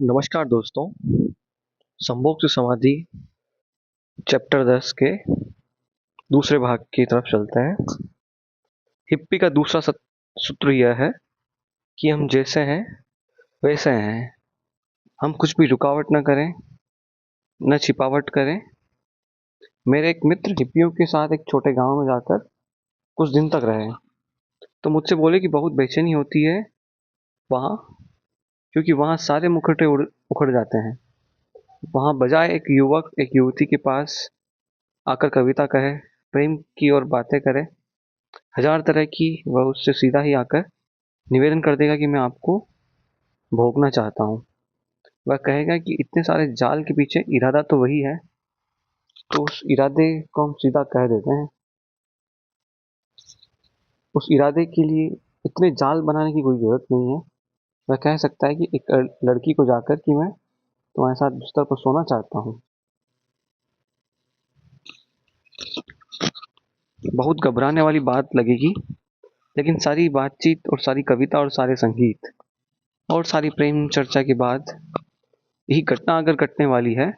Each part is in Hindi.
नमस्कार दोस्तों। संभोग से समाधि चैप्टर 10 के दूसरे भाग की तरफ चलते हैं। हिप्पी का दूसरा सूत्र यह है कि हम जैसे हैं वैसे हैं। हम कुछ भी रुकावट न करें, न छिपावट करें। मेरे एक मित्र हिप्पियों के साथ एक छोटे गांव में जाकर कुछ दिन तक रहे, तो मुझसे बोले कि बहुत बेचैनी होती है वहाँ, क्योंकि वहाँ सारे मुखौटे उखड़ जाते हैं। वहाँ बजाय एक युवक एक युवती के पास आकर कविता कहे, प्रेम की और बातें करे, हजार तरह की, वह उससे सीधा ही आकर निवेदन कर देगा कि मैं आपको भोगना चाहता हूँ। वह कहेगा कि इतने सारे जाल के पीछे इरादा तो वही है, तो उस इरादे को हम सीधा कह देते हैं। उस इरादे के लिए इतने जाल बनाने की कोई जरूरत नहीं है। वह कह सकता है कि एक लड़की को जाकर कि मैं तुम्हारे साथ बिस्तर पर सोना चाहता हूँ। बहुत घबराने वाली बात लगेगी, लेकिन सारी बातचीत और सारी कविता और सारे संगीत और सारी प्रेम चर्चा के बाद यही घटना अगर घटने वाली है,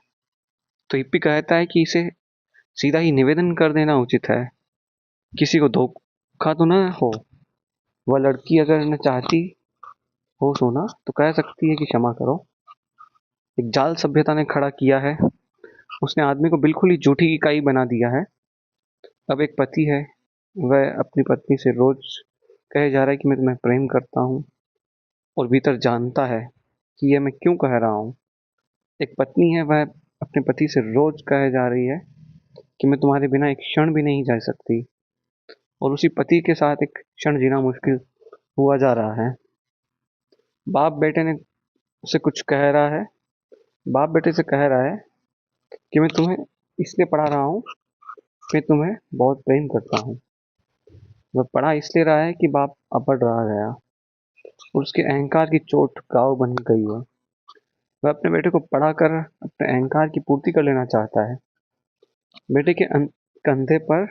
तो हिप्पी कहता है कि इसे सीधा ही निवेदन कर देना उचित है। किसी को धोखा तो न हो। वह लड़की अगर न चाहती हो सोना, तो कह सकती है कि क्षमा करो, एक जाल सभ्यता ने खड़ा किया है। उसने आदमी को बिल्कुल ही झूठी इकाई बना दिया है। अब एक पति है, वह अपनी पत्नी से रोज कहे जा रहा है कि मैं तुम्हें प्रेम करता हूँ, और भीतर जानता है कि यह मैं क्यों कह रहा हूँ। एक पत्नी है, वह अपने पति से रोज कहे जा रही है कि मैं तुम्हारे बिना एक क्षण भी नहीं जा सकती, और उसी पति के साथ एक क्षण जीना मुश्किल हुआ जा रहा है। बाप बेटे ने उसे कुछ कह रहा है, बाप बेटे से कह रहा है कि मैं तुम्हें इसलिए पढ़ा रहा हूँ, मैं तुम्हें बहुत प्रेम करता हूँ। वह पढ़ा इसलिए रहा है कि बाप अपढ़ रहा गया, और उसके अहंकार की चोट घाव बन गई है। वह अपने बेटे को पढ़ाकर अपने अहंकार की पूर्ति कर लेना चाहता है। बेटे के कंधे पर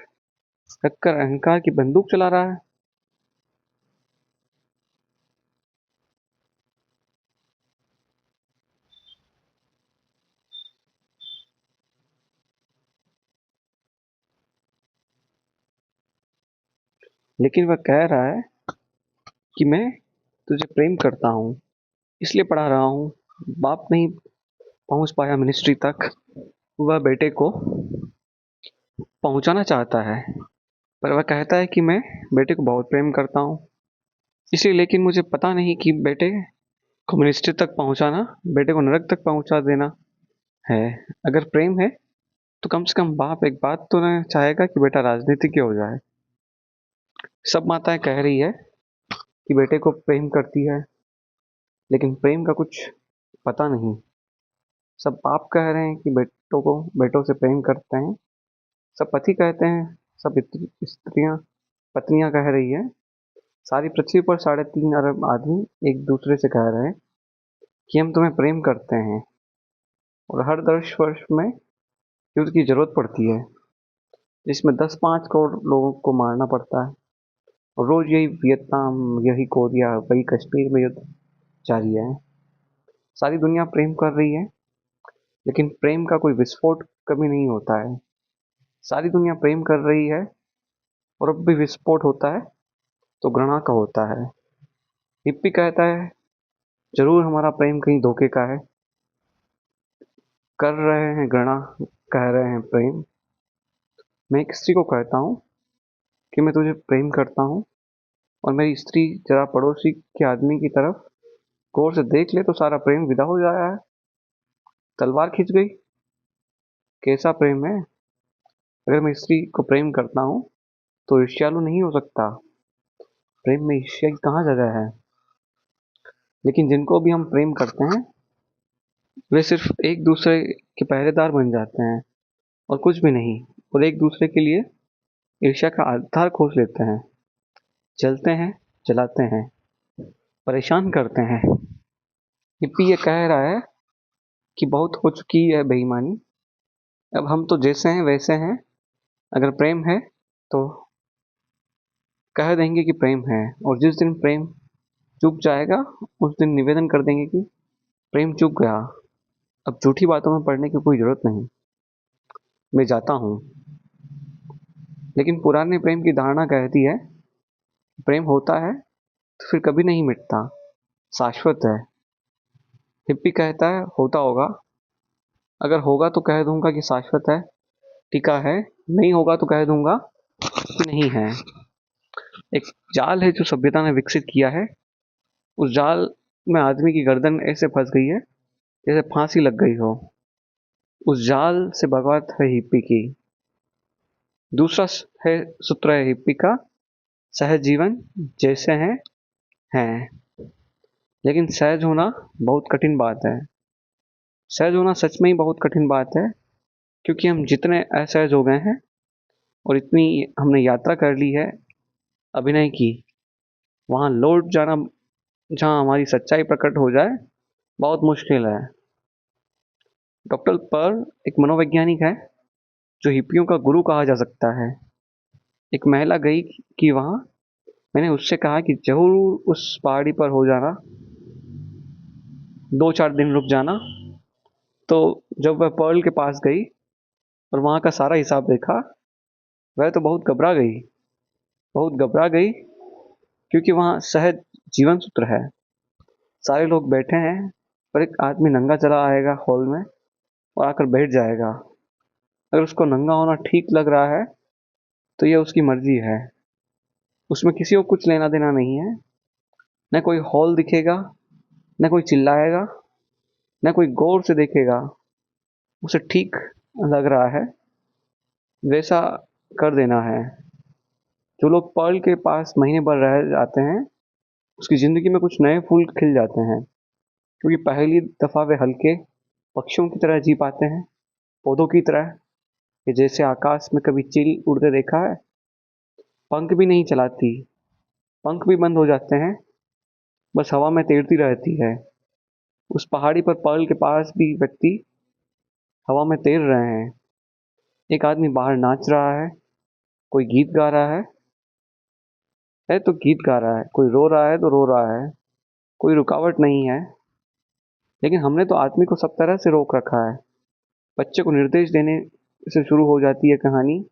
रखकर अहंकार की बंदूक चला रहा है। लेकिन वह कह रहा है कि मैं तुझे प्रेम करता हूँ, इसलिए पढ़ा रहा हूँ। बाप नहीं पहुंच पाया मिनिस्ट्री तक, वह बेटे को पहुंचाना चाहता है, पर वह कहता है कि मैं बेटे को बहुत प्रेम करता हूँ, इसलिए। लेकिन मुझे पता नहीं कि बेटे को मिनिस्ट्री तक पहुंचाना बेटे को नरक तक पहुंचा देना है। अगर प्रेम है, तो कम से कम बाप एक बात तो न चाहेगा कि बेटा राजनीतिज्ञ हो जाए। सब माताएं कह रही है कि बेटे को प्रेम करती है, लेकिन प्रेम का कुछ पता नहीं। सब बाप कह रहे हैं कि बेटों को बेटों से प्रेम करते हैं, सब पति कहते हैं, सब स्त्रियां पत्नियां कह रही है। सारी पृथ्वी पर 3.5 अरब आदमी एक दूसरे से कह रहे हैं कि हम तुम्हें प्रेम करते हैं, और हर 10 वर्ष में युद्ध की जरूरत पड़ती है, जिसमें 10-5 करोड़ लोगों को मारना पड़ता है, और रोज यही वियतनाम, यही कोरिया, वही कश्मीर में युद्ध जारी है। सारी दुनिया प्रेम कर रही है, लेकिन प्रेम का कोई विस्फोट कभी नहीं होता है। सारी दुनिया प्रेम कर रही है, और अब भी विस्फोट होता है तो घृणा का होता है। हिप्पी कहता है, जरूर हमारा प्रेम कहीं धोखे का है। कर रहे हैं घृणा, कह रहे हैं प्रेम। मैं एक स्त्री को कहता हूँ कि मैं तुझे प्रेम करता हूँ, और मेरी स्त्री जरा पड़ोसी के आदमी की तरफ गौर से देख ले तो सारा प्रेम विदा हो जाया है। तलवार खिंच गई। कैसा प्रेम है? अगर मैं स्त्री को प्रेम करता हूँ, तो ईर्ष्यालु नहीं हो सकता। प्रेम में ईर्ष्या की कहाँ जगह है? लेकिन जिनको भी हम प्रेम करते हैं, वे सिर्फ एक दूसरे के पहरेदार बन जाते हैं, और कुछ भी नहीं, और एक दूसरे के लिए ईर्ष्या का आधार खोज लेते हैं। जलते हैं, जलाते हैं, परेशान करते हैं। हिप्पी ये कह रहा है कि बहुत हो चुकी है बेईमानी, अब हम तो जैसे हैं वैसे हैं। अगर प्रेम है, तो कह देंगे कि प्रेम है, और जिस दिन प्रेम चूक जाएगा, उस दिन निवेदन कर देंगे कि प्रेम चूक गया, अब झूठी बातों में पड़ने की कोई जरूरत नहीं, मैं जाता हूँ। लेकिन पुराने प्रेम की धारणा कहती है, प्रेम होता है तो फिर कभी नहीं मिटता, शाश्वत है। हिप्पी कहता है होता होगा, अगर होगा तो कह दूंगा कि शाश्वत है, टिका है, नहीं होगा तो कह दूंगा कि नहीं है। एक जाल है जो सभ्यता ने विकसित किया है, उस जाल में आदमी की गर्दन ऐसे फंस गई है जैसे फांसी लग गई हो। उस जाल से बगावत है हिप्पी की। दूसरा है सूत्र है हिप्पी का, सहज जीवन जैसे हैं। लेकिन सहज होना बहुत कठिन बात है। सहज होना सच में ही बहुत कठिन बात है, क्योंकि हम जितने असहज हो गए हैं और इतनी हमने यात्रा कर ली है अभिनय की, वहां लौट जाना जहां हमारी सच्चाई प्रकट हो जाए बहुत मुश्किल है। डॉक्टर पर्ल एक मनोवैज्ञानिक है जो हिप्पियों का गुरु कहा जा सकता है। एक महिला गई कि वहां, मैंने उससे कहा कि जरूर उस पहाड़ी पर हो जाना, 2-4 दिन रुक जाना। तो जब वह पर्ल के पास गई और वहां का सारा हिसाब देखा, वह तो बहुत घबरा गई, क्योंकि वहां सहज जीवन सूत्र है। सारे लोग बैठे हैं और एक आदमी नंगा चला आएगा हॉल में और आकर बैठ जाएगा। अगर उसको नंगा होना ठीक लग रहा है तो यह उसकी मर्जी है, उसमें किसी को कुछ लेना देना नहीं है। न कोई हॉल दिखेगा, न कोई चिल्लाएगा, न कोई गौर से देखेगा। उसे ठीक लग रहा है वैसा कर देना है। जो लोग पर्ल के पास महीने भर रह जाते हैं, उसकी जिंदगी में कुछ नए फूल खिल जाते हैं, क्योंकि पहली दफा वे हल्के पक्षियों की तरह जी पाते हैं, पौधों की तरह कि जैसे आकाश में कभी चील उड़ते देखा है। पंख भी नहीं चलाती, पंख भी बंद हो जाते हैं, बस हवा में तैरती रहती है। उस पहाड़ी पर पर्ल के पास भी व्यक्ति हवा में तैर रहे हैं। एक आदमी बाहर नाच रहा है, कोई गीत गा रहा है तो गीत गा रहा है, कोई रो रहा है तो रो रहा है, कोई रुकावट नहीं है। लेकिन हमने तो आदमी को सब तरह से रोक रखा है। बच्चे को निर्देश देने से शुरू हो जाती है कहानी,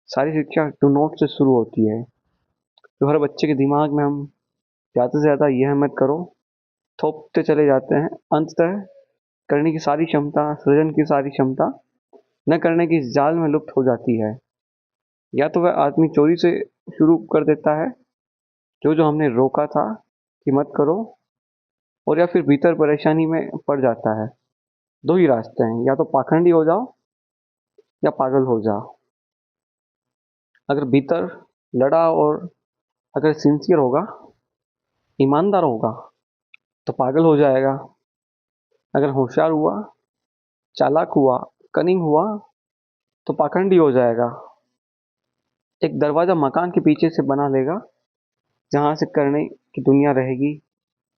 सारी शिक्षा टू नोट से शुरू होती है। तो हर बच्चे के दिमाग में हम ज़्यादा से ज़्यादा यह मत करो थोपते चले जाते हैं। अंततः करने की सारी क्षमता, सृजन की सारी क्षमता न करने की इस जाल में लुप्त हो जाती है। या तो वह आदमी चोरी से शुरू कर देता है, जो जो हमने रोका था कि मत करो, और या फिर भीतर परेशानी में पड़ जाता है। दो ही रास्ते हैं, या तो पाखंडी हो जाओ या पागल हो जाओ। अगर भीतर लड़ा और अगर सिंसियर होगा, ईमानदार होगा, तो पागल हो जाएगा। अगर होशियार हुआ, चालाक हुआ, कनिंग हुआ, तो पाखंडी हो जाएगा। एक दरवाजा मकान के पीछे से बना लेगा जहां से करने की दुनिया रहेगी,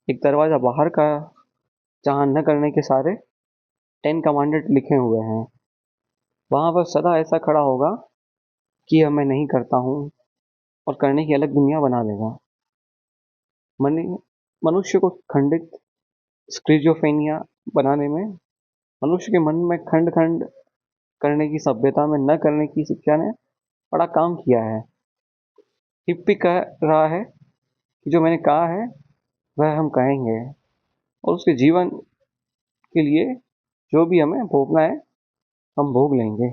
एक दरवाजा बाहर का जहां न करने के सारे 10 कमांडेंट लिखे हुए हैं। वहां पर सदा ऐसा खड़ा होगा कि यह मैं नहीं करता हूँ, और करने की अलग दुनिया बना लेगा। मनुष्य को खंडित स्क्रिजोफेनिया बनाने में, मनुष्य के मन में खंड खंड करने की सभ्यता में न करने की शिक्षा ने बड़ा काम किया है। हिप्पी कह रहा है कि जो मैंने कहा है वह हम कहेंगे, और उसके जीवन के लिए जो भी हमें भोगना है हम भोग लेंगे।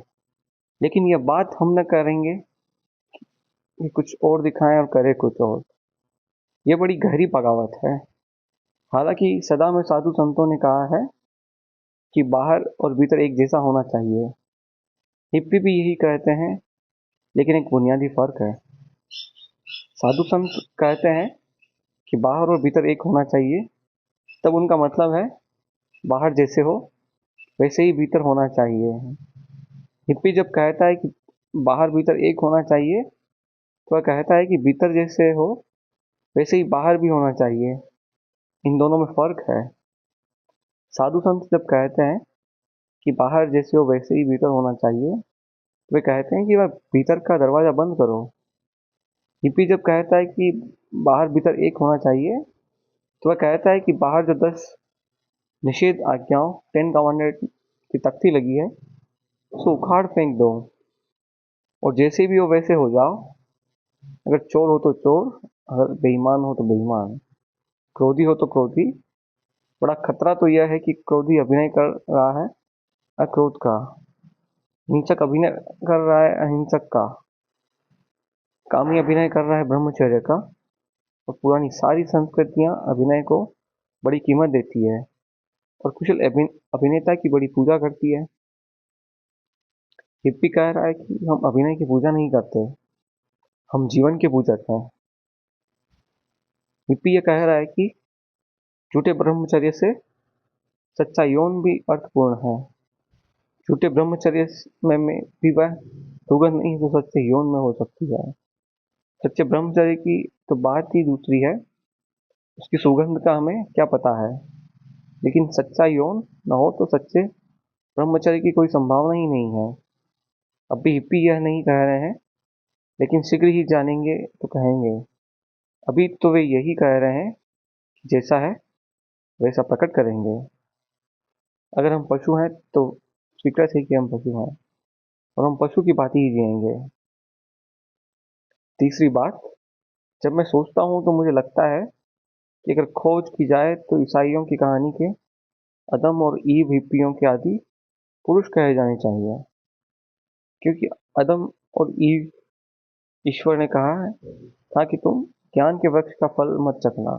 लेकिन यह बात हम न करेंगे कि कुछ और दिखाएं और करें कुछ और। यह बड़ी गहरी बगावत है। हालांकि सदा में साधु संतों ने कहा है कि बाहर और भीतर एक जैसा होना चाहिए। हिप्पी भी यही कहते हैं, लेकिन एक बुनियादी फर्क है। साधु संत कहते हैं कि बाहर और भीतर एक होना चाहिए, तब उनका मतलब है बाहर जैसे हो वैसे ही भीतर होना चाहिए। हिप्पी जब कहता है कि बाहर भीतर एक होना चाहिए, तो वह कहता है कि भीतर जैसे हो वैसे ही बाहर भी होना चाहिए। इन दोनों में फर्क है। साधु संत जब कहते हैं कि बाहर जैसे हो वैसे ही भीतर होना चाहिए, तो वे कहते हैं कि वह भीतर का दरवाजा बंद करो। हिप्पी जब कहता है कि बाहर भीतर एक होना चाहिए, तो वह कहता है कि बाहर जो 10 निषेध आज्ञाओं 10 कमांडेंट की तख्ती लगी है, उसको उखाड़ फेंक दो और जैसे भी हो वैसे हो जाओ। अगर चोर हो तो चोर, अगर बेईमान हो तो बेईमान, क्रोधी हो तो क्रोधी। बड़ा खतरा तो यह है कि क्रोधी अभिनय कर रहा है अक्रोध का, हिंसक अभिनय कर रहा है अहिंसक का, कामी अभिनय कर रहा है ब्रह्मचर्य का। और पुरानी सारी संस्कृतियां अभिनय को बड़ी कीमत देती है और कुशल अभिनेता की बड़ी पूजा करती है। हिप्पी कह रहा है कि हम अभिनय की पूजा नहीं करते, हम जीवन के पूजक हैं। हिप्पी ये कह रहा है कि झूठे ब्रह्मचर्य से सच्चा यौन भी अर्थपूर्ण है। झूठे ब्रह्मचर्य में भी वह सुगंध नहीं जो सच्चे यौन में हो सकती है। सच्चे ब्रह्मचर्य की तो बात ही दूसरी है, उसकी सुगंध का हमें क्या पता है। लेकिन सच्चा यौन न हो तो सच्चे ब्रह्मचर्य की कोई संभावना ही नहीं है। अभी हिप्पी यह नहीं कह रहे हैं, लेकिन शीघ्र ही जानेंगे तो कहेंगे। अभी तो वे यही कह रहे हैं कि जैसा है वैसा प्रकट करेंगे। अगर हम पशु हैं तो स्वीकृत है कि हम पशु हैं और हम पशु की भांति ही जिएंगे। तीसरी बात, जब मैं सोचता हूँ तो मुझे लगता है कि अगर खोज की जाए तो ईसाइयों की कहानी के अदम और ईव हिप्पियों के आदि पुरुष कहे जाने चाहिए, क्योंकि अदम और ईव ईश्वर ने कहा था कि तुम ज्ञान के वृक्ष का फल मत चखना।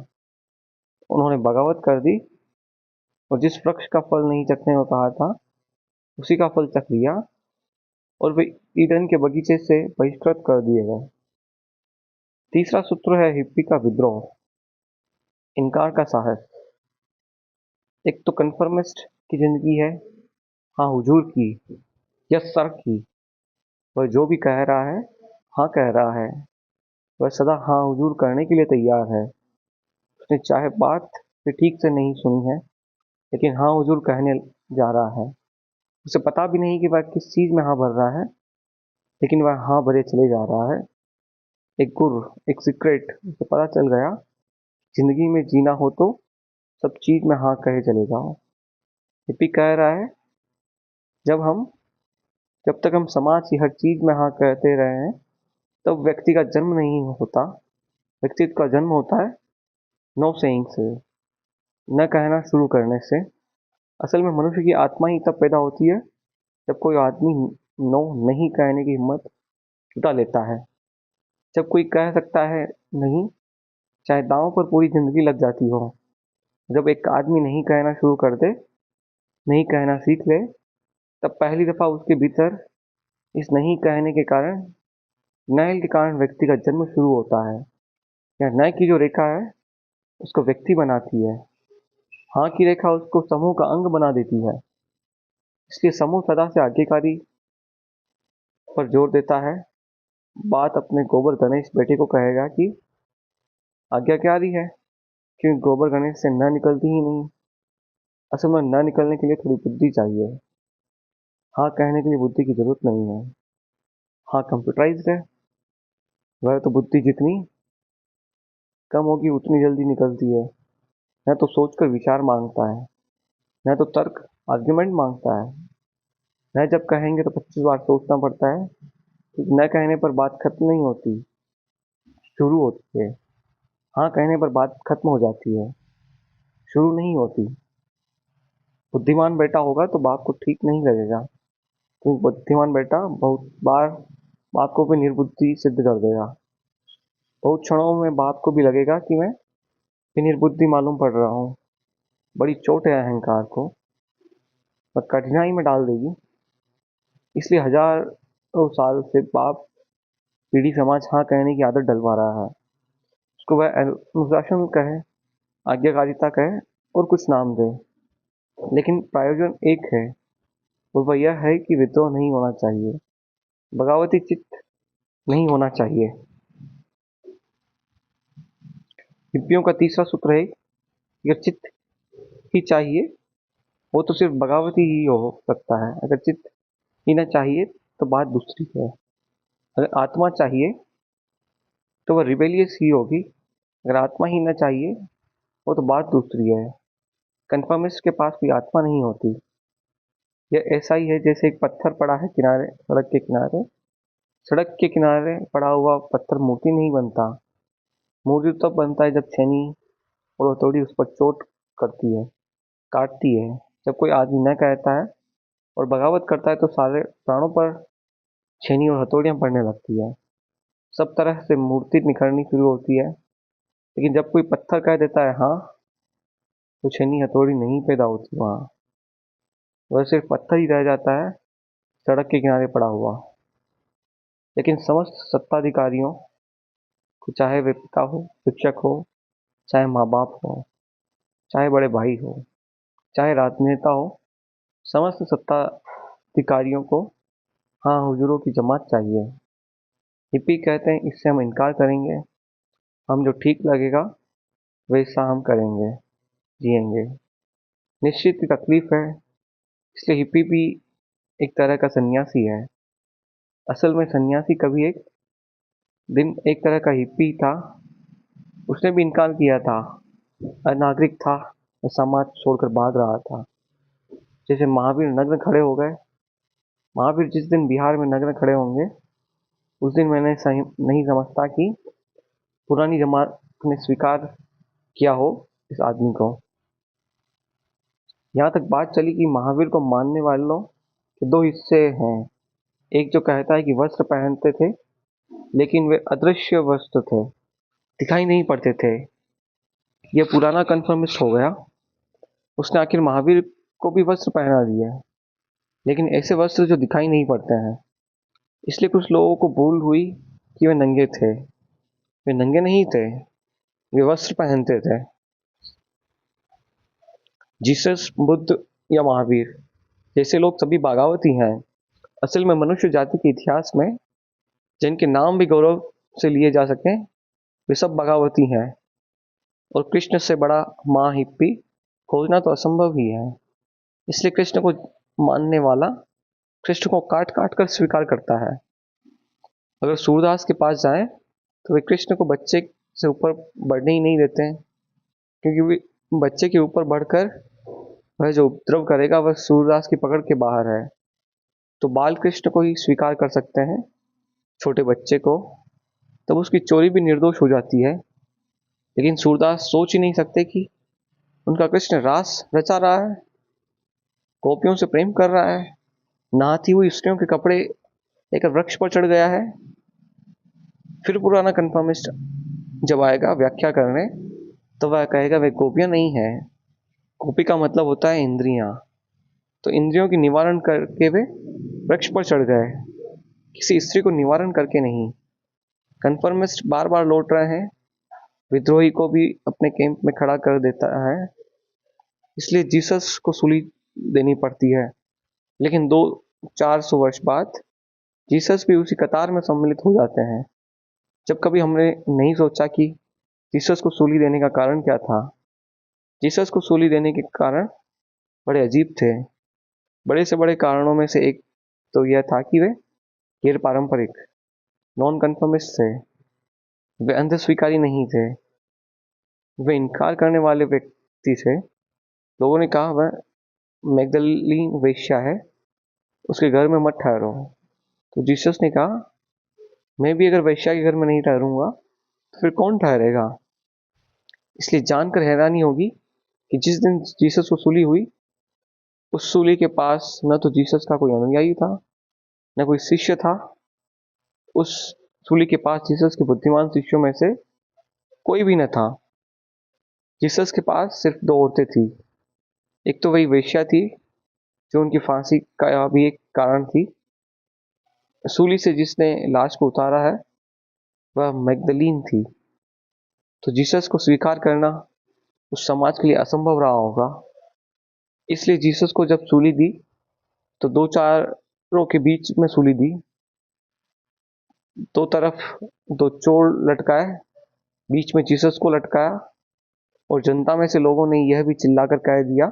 उन्होंने बगावत कर दी और जिस वृक्ष का फल नहीं चखने को कहा था उसी का फल चख लिया और वे ईडन के बगीचे से बहिष्कृत कर दिए गए। तीसरा सूत्र है हिप्पी का विद्रोह, इनकार का साहस। एक तो कन्फर्मिस्ट की जिंदगी है, हाँ हुजूर की, यस सर की। वह जो भी कह रहा है हाँ कह रहा है, वह सदा हाँ हुजूर करने के लिए तैयार है। उसने चाहे बात भी ठीक से नहीं सुनी है, लेकिन हाँ हुजूर कहने जा रहा है। उसे पता भी नहीं कि वह किस चीज में हाँ भर रहा है, लेकिन वह हाँ भरे चले जा रहा है। एक गुर, एक सीक्रेट उसे पता चल गया। जिंदगी में जीना हो तो सब चीज में हाँ कहे चले जाओ। हिप्पी कह रहा है जब तक हम समाज की हर चीज में हाँ कहते रहे हैं तब व्यक्ति का जन्म नहीं होता। व्यक्तित्व का जन्म होता है नो सेइंग से, न कहना शुरू करने से। असल में मनुष्य की आत्मा ही तब पैदा होती है जब कोई आदमी नो नहीं कहने की हिम्मत जुटा लेता है। जब कोई कह सकता है नहीं, चाहे दांव पर पूरी जिंदगी लग जाती हो। जब एक आदमी नहीं कहना शुरू कर दे, नहीं कहना सीख ले, तब पहली दफा उसके भीतर इस नहीं कहने के कारण, नय के कारण व्यक्ति का जन्म शुरू होता है। या नय की जो रेखा है उसको व्यक्ति बनाती है, हाँ की रेखा उसको समूह का अंग बना देती है। इसलिए समूह सदा से आज्ञाकारी पर जोर देता है। बात अपने गोबर गणेश बेटे को कहेगा कि आज्ञाकारी है, क्योंकि गोबर गणेश से न निकलती ही नहीं। असल में न निकलने के लिए थोड़ी बुद्धि चाहिए, हाँ कहने के लिए बुद्धि की जरूरत नहीं है। हाँ कंप्यूटराइज्ड है, वह तो बुद्धि जितनी कम होगी उतनी जल्दी निकलती है। न तो सोचकर विचार मांगता है, न तो तर्क आर्ग्यूमेंट मांगता है। न जब कहेंगे तो 25 बार सोचना पड़ता है, क्योंकि न कहने पर बात खत्म नहीं होती, शुरू होती है। हाँ कहने पर बात खत्म हो जाती है, शुरू नहीं होती। बुद्धिमान बेटा होगा तो बाप को ठीक नहीं लगेगा, क्योंकि बुद्धिमान बेटा बहुत बार बाप को भी निर्बुद्धि सिद्ध कर देगा। बहुत क्षणों में बाप को भी लगेगा कि मैं भी निर्बुद्धि मालूम पड़ रहा हूँ। बड़ी चोट है अहंकार को और कठिनाई में डाल देगी। इसलिए हजारों साल से बाप पीढ़ी समाज हाँ कहने की आदत डलवा रहा है। उसको वह अनुशासन कहे, आज्ञाकारिता कहे और कुछ नाम दे, लेकिन प्रयोजन एक है, और वह यह है कि विद्रोह नहीं होना चाहिए, बगावती चित्त नहीं होना चाहिए। हिप्पियों का तीसरा सूत्र है कि अगर चित्त ही चाहिए वो तो सिर्फ बगावती ही हो सकता है। अगर चित्त ही न चाहिए तो बात दूसरी है। अगर आत्मा चाहिए तो वह रिबेलियस ही होगी, अगर आत्मा ही न चाहिए वो तो बात दूसरी है। कन्फर्मिस्ट के पास कोई आत्मा नहीं होती। यह ऐसा ही है जैसे एक पत्थर पड़ा है किनारे, सड़क के किनारे। सड़क के किनारे पड़ा हुआ पत्थर मूर्ति नहीं बनता। मूर्ति तब बनता है जब छेनी और हथौड़ी उस पर चोट करती है, काटती है। जब कोई आदमी न कहता है और बगावत करता है तो सारे प्राणों पर छेनी और हथौड़ियां पड़ने लगती है। सब तरह से मूर्ति निखरनी शुरू होती है। लेकिन जब कोई पत्थर कह देता है हाँ, तो छेनी हथौड़ी नहीं पैदा होती वहां। वह सिर्फ पत्थर ही रह जाता है, सड़क के किनारे पड़ा हुआ। लेकिन समस्त सत्ताधिकारियों को, चाहे वे पिता हो, शिक्षक हो, चाहे माँ बाप हो, चाहे बड़े भाई हो, चाहे राजनेता हो, समस्त सत्ताधिकारियों को हाँ हुजूरों की जमात चाहिए। हिप्पी कहते हैं इससे हम इनकार करेंगे, हम जो ठीक लगेगा वैसा हम करेंगे, जिएंगे। निश्चित ही तकलीफ है, इसलिए हिप्पी भी एक तरह का सन्यासी है। असल में सन्यासी कभी एक दिन एक तरह का हिप्पी था। उसने भी इनकार किया था, अनागरिक था और समाज छोड़कर भाग रहा था। जैसे महावीर नग्न खड़े हो गए। महावीर जिस दिन बिहार में नग्न खड़े होंगे, उस दिन मैंने नहीं समझता कि पुरानी जमात ने स्वीकार किया हो इस आदमी को। यहाँ तक बात चली कि महावीर को मानने वालों के दो हिस्से हैं। एक जो कहता है कि वस्त्र पहनते थे, लेकिन वे अदृश्य वस्त्र थे, दिखाई नहीं पड़ते थे। यह पुराना कन्फर्मिस्ट हो गया। उसने आखिर महावीर को भी वस्त्र पहना दिए, लेकिन ऐसे वस्त्र जो दिखाई नहीं पड़ते हैं। इसलिए कुछ लोगों को भूल हुई कि वे नंगे थे। वे नंगे नहीं थे, वे वस्त्र पहनते थे। जीसस, बुद्ध या महावीर जैसे लोग सभी बगावती हैं। असल में मनुष्य जाति के इतिहास में जिनके नाम भी गौरव से लिए जा सकें, वे सब बगावती हैं। और कृष्ण से बड़ा माँ हिप्पी खोजना तो असंभव ही है। इसलिए कृष्ण को मानने वाला कृष्ण को काट काट कर स्वीकार करता है। अगर सूरदास के पास जाए तो वे कृष्ण को बच्चे से ऊपर बढ़ने ही नहीं देते हैं, क्योंकि वे बच्चे के ऊपर बढ़कर वह जो उपद्रव करेगा वह सूरदास की पकड़ के बाहर है। तो बाल कृष्ण को ही स्वीकार कर सकते हैं, छोटे बच्चे को, तब उसकी चोरी भी निर्दोष हो जाती है। लेकिन सूरदास सोच ही नहीं सकते कि उनका कृष्ण रास रचा रहा है, गोपियों से प्रेम कर रहा है, नहाती हुई स्त्रियों के कपड़े लेकर वृक्ष पर चढ़ गया है। फिर पुराना कन्फर्मिस्ट जब आएगा व्याख्या करने, तो वह कहेगा वे गोपियां नहीं है। गोपी का मतलब होता है इंद्रियां। तो इंद्रियों की निवारण करके वे वृक्ष पर चढ़ गए, किसी स्त्री को निवारण करके नहीं। कन्फर्मिस्ट बार बार लौट रहे हैं, विद्रोही को भी अपने कैंप में खड़ा कर देता है। इसलिए जीसस को सूली देनी पड़ती है। लेकिन 200-400 वर्ष बाद जीसस भी उसी कतार में सम्मिलित हो जाते हैं। जब कभी हमने नहीं सोचा कि जीसस को सूली देने का कारण क्या था। जीसस को सूली देने के कारण बड़े अजीब थे। बड़े से बड़े कारणों में से एक तो यह था कि वे गैर पारंपरिक, नॉन कन्फर्मिस्ट थे। वे अंध स्वीकारी नहीं थे, वे इनकार करने वाले व्यक्ति थे। लोगों ने कहा वह मैगदलीन वेश्या है, उसके घर में मत ठहरो। तो जीसस ने कहा मैं भी अगर वेश्या के घर में नहीं ठहरूंगा तो फिर कौन ठहरेगा। इसलिए जानकर हैरानी होगी कि जिस दिन जीसस को सूली हुई, उस सूली के पास न तो जीसस का कोई अनुयायी था, न कोई शिष्य था। उस सूली के पास जीसस के बुद्धिमान शिष्यों में से कोई भी न था। जीसस के पास सिर्फ दो औरतें थी। एक तो वही वेश्या थी जो उनकी फांसी का भी एक कारण थी। सूली से जिसने लाश को उतारा है वह मैगदलीन थी। तो जीसस को स्वीकार करना उस समाज के लिए असंभव रहा होगा। इसलिए जीसस को जब सूली दी तो दो चारों के बीच में सूली दी। दो तरफ दो चोर लटकाए, बीच में जीसस को लटकाया। और जनता में से लोगों ने यह भी चिल्लाकर कह दिया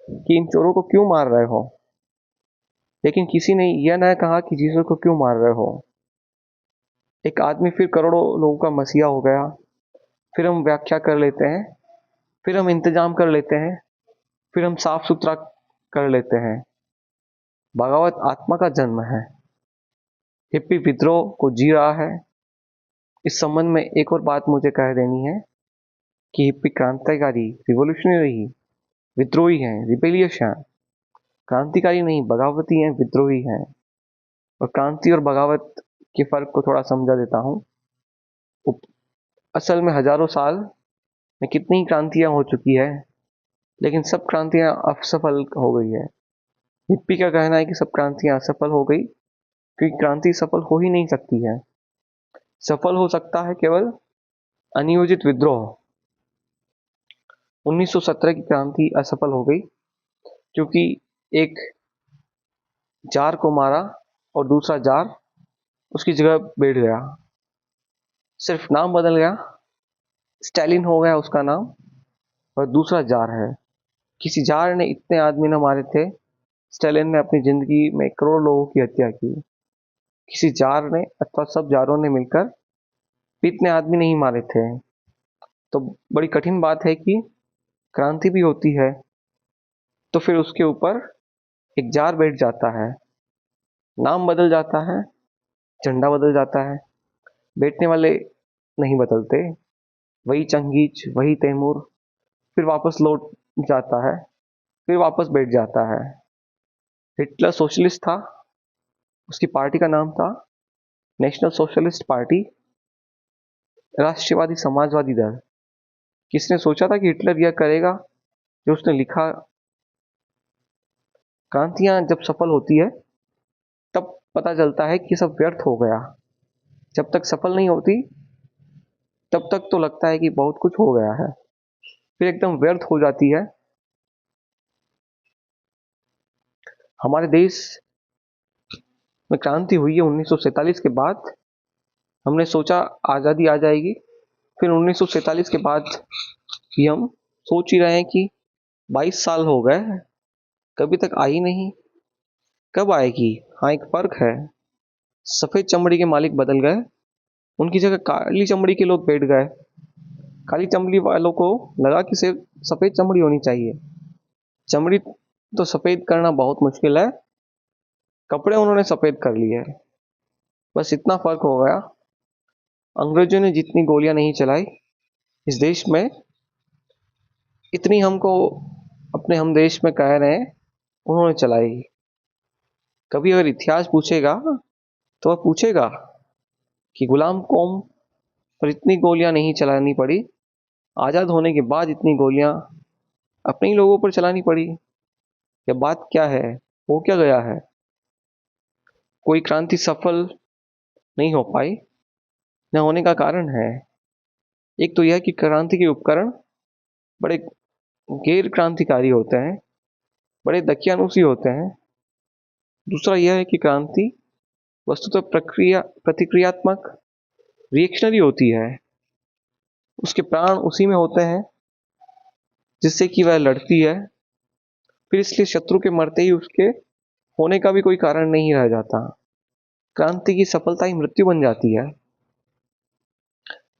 कि इन चोरों को क्यों मार रहे हो। लेकिन किसी ने यह न कहा कि जीसस को क्यों मार रहे हो। एक आदमी फिर करोड़ों लोगों का मसीहा हो गया। फिर हम व्याख्या कर लेते हैं, फिर हम इंतजाम कर लेते हैं फिर हम साफ सुथरा कर लेते हैं। बगावत आत्मा का जन्म है। हिप्पी विद्रोह को जी रहा है। इस संबंध में एक और बात मुझे कह देनी है कि हिप्पी क्रांतिकारी रिवोल्यूशनरी विद्रोही हैं, रिबेलियस हैं। क्रांतिकारी नहीं, बगावती हैं, विद्रोही हैं। और क्रांति और बगावत के फर्क को थोड़ा समझा देता हूँ। असल में हजारों साल में कितनी ही क्रांतियां हो चुकी है, लेकिन सब क्रांतियां असफल हो गई है। हिप्पी का कहना है कि सब क्रांतियां असफल हो गई क्योंकि क्रांति सफल हो ही नहीं सकती है। सफल हो सकता है केवल अनियोजित विद्रोह। 1917 की क्रांति असफल हो गई क्योंकि एक जार को मारा और दूसरा जार उसकी जगह बैठ गया। सिर्फ नाम बदल गया, स्टालिन हो गया उसका नाम, और दूसरा जार है। किसी जार ने इतने आदमी न मारे थे, स्टालिन ने अपनी जिंदगी में करोड़ों लोगों की हत्या की। किसी जार ने अथवा सब जारों ने मिलकर भी इतने आदमी नहीं मारे थे। तो बड़ी कठिन बात है कि क्रांति भी होती है तो फिर उसके ऊपर एक जार बैठ जाता है, नाम बदल जाता है, झंडा बदल जाता है, बैठने वाले नहीं बदलते। वही चंगेज, वही तैमूर फिर वापस लौट जाता है, फिर वापस बैठ जाता है। हिटलर सोशलिस्ट था, उसकी पार्टी का नाम था नेशनल सोशलिस्ट पार्टी, राष्ट्रवादी समाजवादी दल। किसने सोचा था कि हिटलर यह करेगा जो उसने लिखा? क्रांतियां जब सफल होती है तब पता चलता है कि सब व्यर्थ हो गया। जब तक सफल नहीं होती तब तक तो लगता है कि बहुत कुछ हो गया है, फिर एकदम व्यर्थ हो जाती है। हमारे देश में क्रांति हुई है 1947 के बाद। हमने सोचा आज़ादी आ जाएगी, फिर 1947 के बाद भी हम सोच ही रहे हैं कि 22 साल हो गए, कभी तक आई नहीं, कब आएगी? हाँ, एक फर्क है, सफेद चमड़ी के मालिक बदल गए, उनकी जगह काली चमड़ी के लोग बैठ गए। काली चमड़ी वालों को लगा कि सिर्फ सफेद चमड़ी होनी चाहिए। चमड़ी तो सफेद करना बहुत मुश्किल है, कपड़े उन्होंने सफेद कर लिए। बस इतना फर्क हो गया। अंग्रेजों ने जितनी गोलियां नहीं चलाई इस देश में, इतनी हमको अपने हम देश में कह रहे हैं उन्होंने चलाई। कभी अगर इतिहास पूछेगा तो वह पूछेगा कि गुलाम कौम पर इतनी गोलियां नहीं चलानी पड़ी, आज़ाद होने के बाद इतनी गोलियां अपने ही लोगों पर चलानी पड़ी। यह बात क्या है? हो क्या गया है? कोई क्रांति सफल नहीं हो पाई, न होने का कारण है, एक तो यह कि क्रांति के उपकरण बड़े गैर क्रांतिकारी होते हैं, बड़े दकियानुसी होते हैं। दूसरा यह है कि क्रांति वस्तुतः प्रक्रिया प्रतिक्रियात्मक रिएक्शनरी होती है, उसके प्राण उसी में होते हैं जिससे कि वह लड़ती है। फिर इसलिए शत्रु के मरते ही उसके होने का भी कोई कारण नहीं रह जाता। क्रांति की सफलता ही मृत्यु बन जाती है।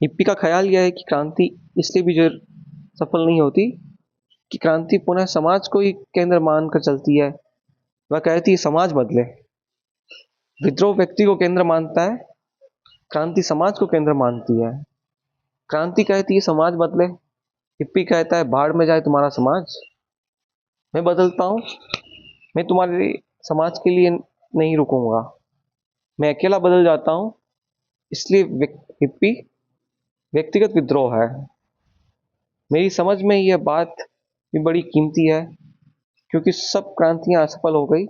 हिप्पी का ख्याल यह है कि क्रांति इसलिए भी जो सफल नहीं होती कि क्रांति पुनः समाज को ही केंद्र मानकर चलती है। वह कहती है समाज बदले। विद्रोह व्यक्ति को केंद्र मानता है, क्रांति समाज को केंद्र मानती है। क्रांति कहती है समाज बदले, हिप्पी कहता है भाड़ में जाए तुम्हारा समाज। मैं बदलता हूँ, मैं तुम्हारे समाज के लिए नहीं रुकूंगा, मैं अकेला बदल जाता हूँ। इसलिए हिप्पी व्यक्तिगत विद्रोह है। मेरी समझ में यह बात भी बड़ी कीमती है क्योंकि सब क्रांतियां असफल हो गई,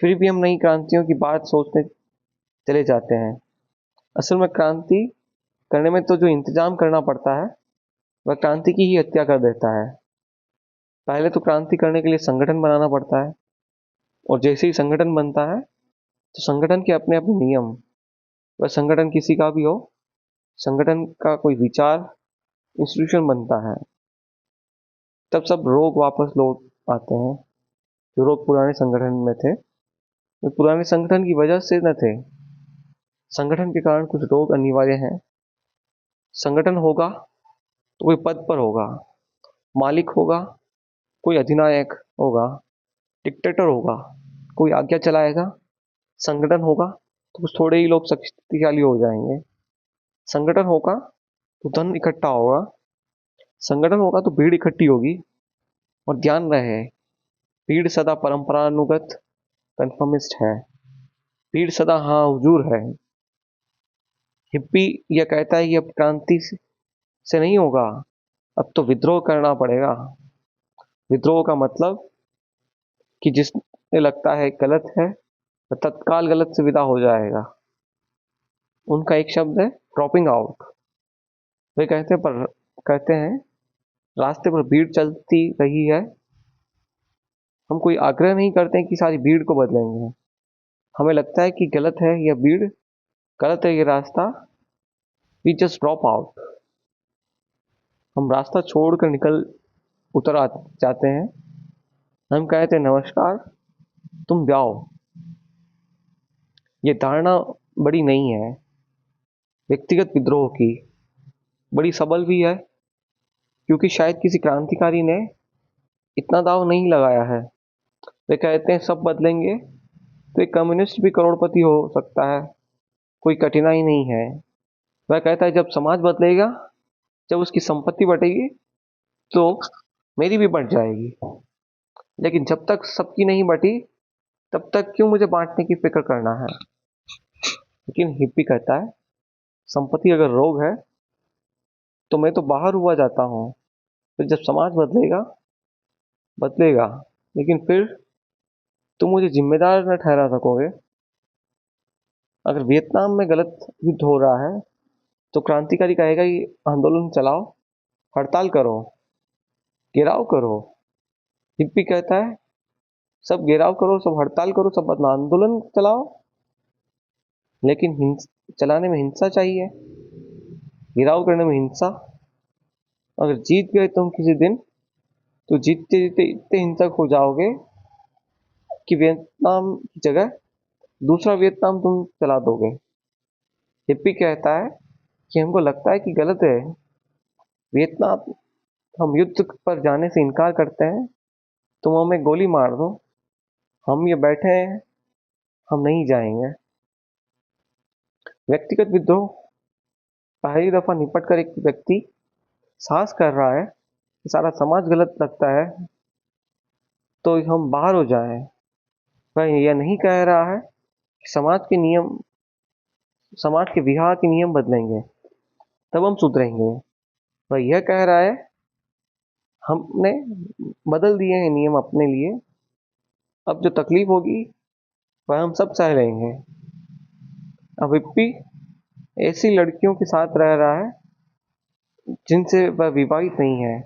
फिर भी हम नई क्रांतियों की बात सोचने चले जाते हैं। असल में क्रांति करने में तो जो इंतजाम करना पड़ता है वह क्रांति की ही हत्या कर देता है। पहले तो क्रांति करने के लिए संगठन बनाना पड़ता है, और जैसे ही संगठन बनता है तो संगठन के अपने अपने नियम, वह संगठन किसी का भी हो, संगठन का कोई विचार इंस्टीट्यूशन बनता है, तब सब रोग वापस लौट आते हैं। जो रोग पुराने संगठन में थे वे पुराने संगठन की वजह से न थे, संगठन के कारण कुछ रोग अनिवार्य हैं। संगठन होगा तो कोई पद पर होगा, मालिक होगा, कोई अधिनायक होगा, डिक्टेटर होगा, कोई आज्ञा चलाएगा, संगठन होगा तो कुछ थोड़े ही लोग शक्तिशाली हो जाएंगे। संगठन होगा तो धन इकट्ठा होगा, संगठन होगा तो भीड़ इकट्ठी होगी। और ध्यान रहे, भीड़ सदा परंपरानुगत कन्फर्मिस्ट है, भीड़ सदा हाँ हुजूर है। हिप्पी यह कहता है कि अब क्रांति से नहीं होगा, अब तो विद्रोह करना पड़ेगा। विद्रोह का मतलब कि जिसने लगता है गलत है वह तत्काल गलत से विदा हो जाएगा। उनका एक शब्द है ड्रॉपिंग आउट। वे कहते हैं रास्ते पर भीड़ चलती रही है, हम कोई आग्रह नहीं करते कि सारी भीड़ को बदलेंगे। हमें लगता है कि गलत है यह भीड़, गलत है ये रास्ता, वी जस्ट ड्रॉप आउट। हम रास्ता छोड़कर उतर जाते हैं। हम कहते हैं नमस्कार, तुम जाओ। ये धारणा बड़ी नहीं है, व्यक्तिगत विद्रोह की बड़ी सबल भी है, क्योंकि शायद किसी क्रांतिकारी ने इतना दाव नहीं लगाया है। वे कहते हैं सब बदलेंगे तो एक कम्युनिस्ट भी करोड़पति हो सकता है, कोई कठिनाई नहीं है। वह कहता है जब समाज बदलेगा, जब उसकी संपत्ति बढ़ेगी तो मेरी भी बढ़ जाएगी, लेकिन जब तक सबकी नहीं बढ़ी तब तक क्यों मुझे बांटने की फिक्र करना है। लेकिन हिप्पी कहता है संपत्ति अगर रोग है तो मैं तो बाहर हुआ जाता हूँ, फिर जब समाज बदलेगा, लेकिन फिर तुम मुझे जिम्मेदार न ठहरा सकोगे। अगर वियतनाम में गलत युद्ध हो रहा है तो क्रांतिकारी कहेगा कि आंदोलन चलाओ, हड़ताल करो, घेराव करो। हिप्पी कहता है सब घेराव करो, सब हड़ताल करो, सब अपना आंदोलन चलाओ, लेकिन चलाने में हिंसा चाहिए, घेराव करने में हिंसा। अगर जीत गए तुम किसी दिन तो जीतते जीतते इतने हिंसक हो जाओगे कि वियतनाम की जगह दूसरा वियतनाम तुम चला दोगे। हिप्पी कहता है कि हमको लगता है कि गलत है वियतनाम, हम युद्ध पर जाने से इनकार करते हैं, तुम हमें गोली मार दो, हम ये बैठे हैं, हम नहीं जाएंगे। व्यक्तिगत विद्रोह पहली दफा निपट कर एक व्यक्ति साहस कर रहा है कि सारा समाज गलत लगता है तो हम बाहर हो जाएं। वह यह नहीं कह रहा है कि समाज के विवाह के नियम बदलेंगे तब हम सुधरेंगे। वह यह कह रहा है हमने बदल दिए हैं नियम अपने लिए, अब जो तकलीफ होगी वह हम सब सह लेंगे। अब हिप्पी ऐसी लड़कियों के साथ रह रहा है जिनसे वह विवाहित नहीं है।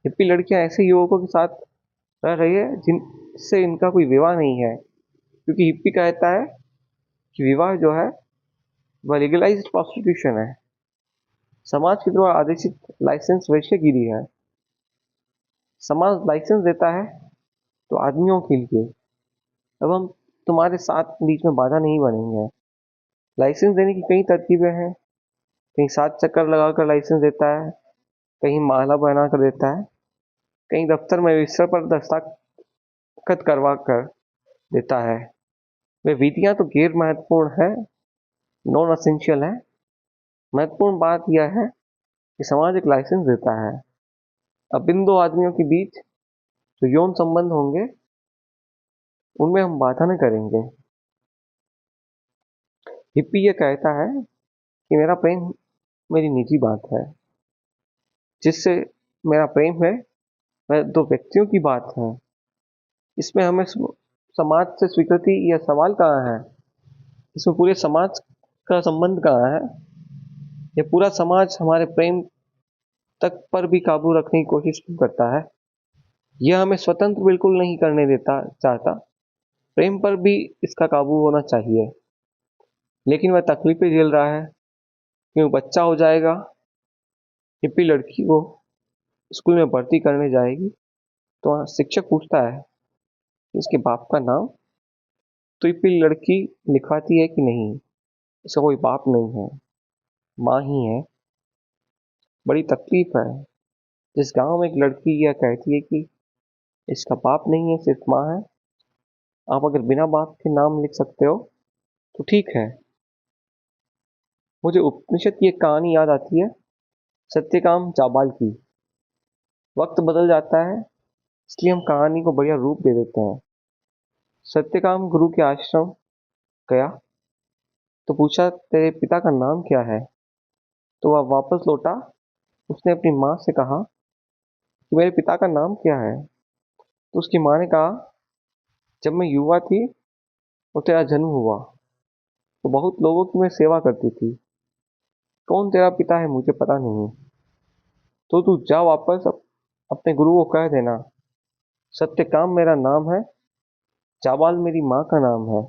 हिप्पी लड़कियां ऐसे युवकों के साथ रह रही है जिनसे इनका कोई विवाह नहीं है, क्योंकि हिप्पी कहता है कि विवाह जो है वह लीगलाइज्ड प्रोस्टिट्यूशन है, समाज के द्वारा आदेशित लाइसेंस वेश्यागिरी है। समाज लाइसेंस देता है तो आदमियों के लिए, अब हम तुम्हारे साथ बीच में बाधा नहीं बनेंगे। लाइसेंस देने की कई तरकीबें हैं, कहीं 7 चक्कर लगाकर लाइसेंस देता है, कहीं माला बना कर देता है, कहीं दफ्तर में रजिस्टर पर दस्तखत करवा कर देता है। वे विधियां तो गैर महत्वपूर्ण है, नॉन असेंशियल है। महत्वपूर्ण बात यह है कि समाज एक लाइसेंस देता है, अब इन दो आदमियों के बीच जो यौन संबंध होंगे उनमें हम बाधा न करेंगे। हिप्पी यह कहता है कि मेरा प्रेम मेरी निजी बात है, जिससे मेरा प्रेम है वह दो व्यक्तियों की बात है, इसमें हमें समाज से स्वीकृति या सवाल कहाँ है, इसमें पूरे समाज का संबंध कहाँ है। यह पूरा समाज हमारे प्रेम तक पर भी काबू रखने की कोशिश करता है, यह हमें स्वतंत्र बिल्कुल नहीं करने देता चाहता, प्रेम पर भी इसका काबू होना चाहिए। लेकिन वह तकलीफें झेल रहा है क्यों बच्चा हो जाएगा। हिप्पी लड़की को स्कूल में भर्ती करने जाएगी तो वहाँ शिक्षक पूछता है इसके बाप का नाम, तो हिप्पी लड़की लिखवाती है कि नहीं, इसका कोई बाप नहीं है, माँ ही है। बड़ी तकलीफ है। जिस गांव में एक लड़की यह कहती है कि इसका बाप नहीं है, सिर्फ माँ है। आप अगर बिना बाप के नाम लिख सकते हो तो ठीक है। मुझे उपनिषद की एक कहानी याद आती है, सत्यकाम जाबाल की। वक्त बदल जाता है, इसलिए हम कहानी को बढ़िया रूप दे देते हैं। सत्यकाम गुरु के आश्रम गया तो पूछा, तेरे पिता का नाम क्या है? तो वह वापस लौटा। उसने अपनी माँ से कहा कि मेरे पिता का नाम क्या है? तो उसकी माँ ने कहा, जब मैं युवा थी और तेरा जन्म हुआ तो बहुत लोगों की मैं सेवा करती थी। कौन तेरा पिता है मुझे पता नहीं। तो तू जा वापस अपने गुरु को कह देना, सत्यकाम मेरा नाम है, जाबाल मेरी माँ का नाम है,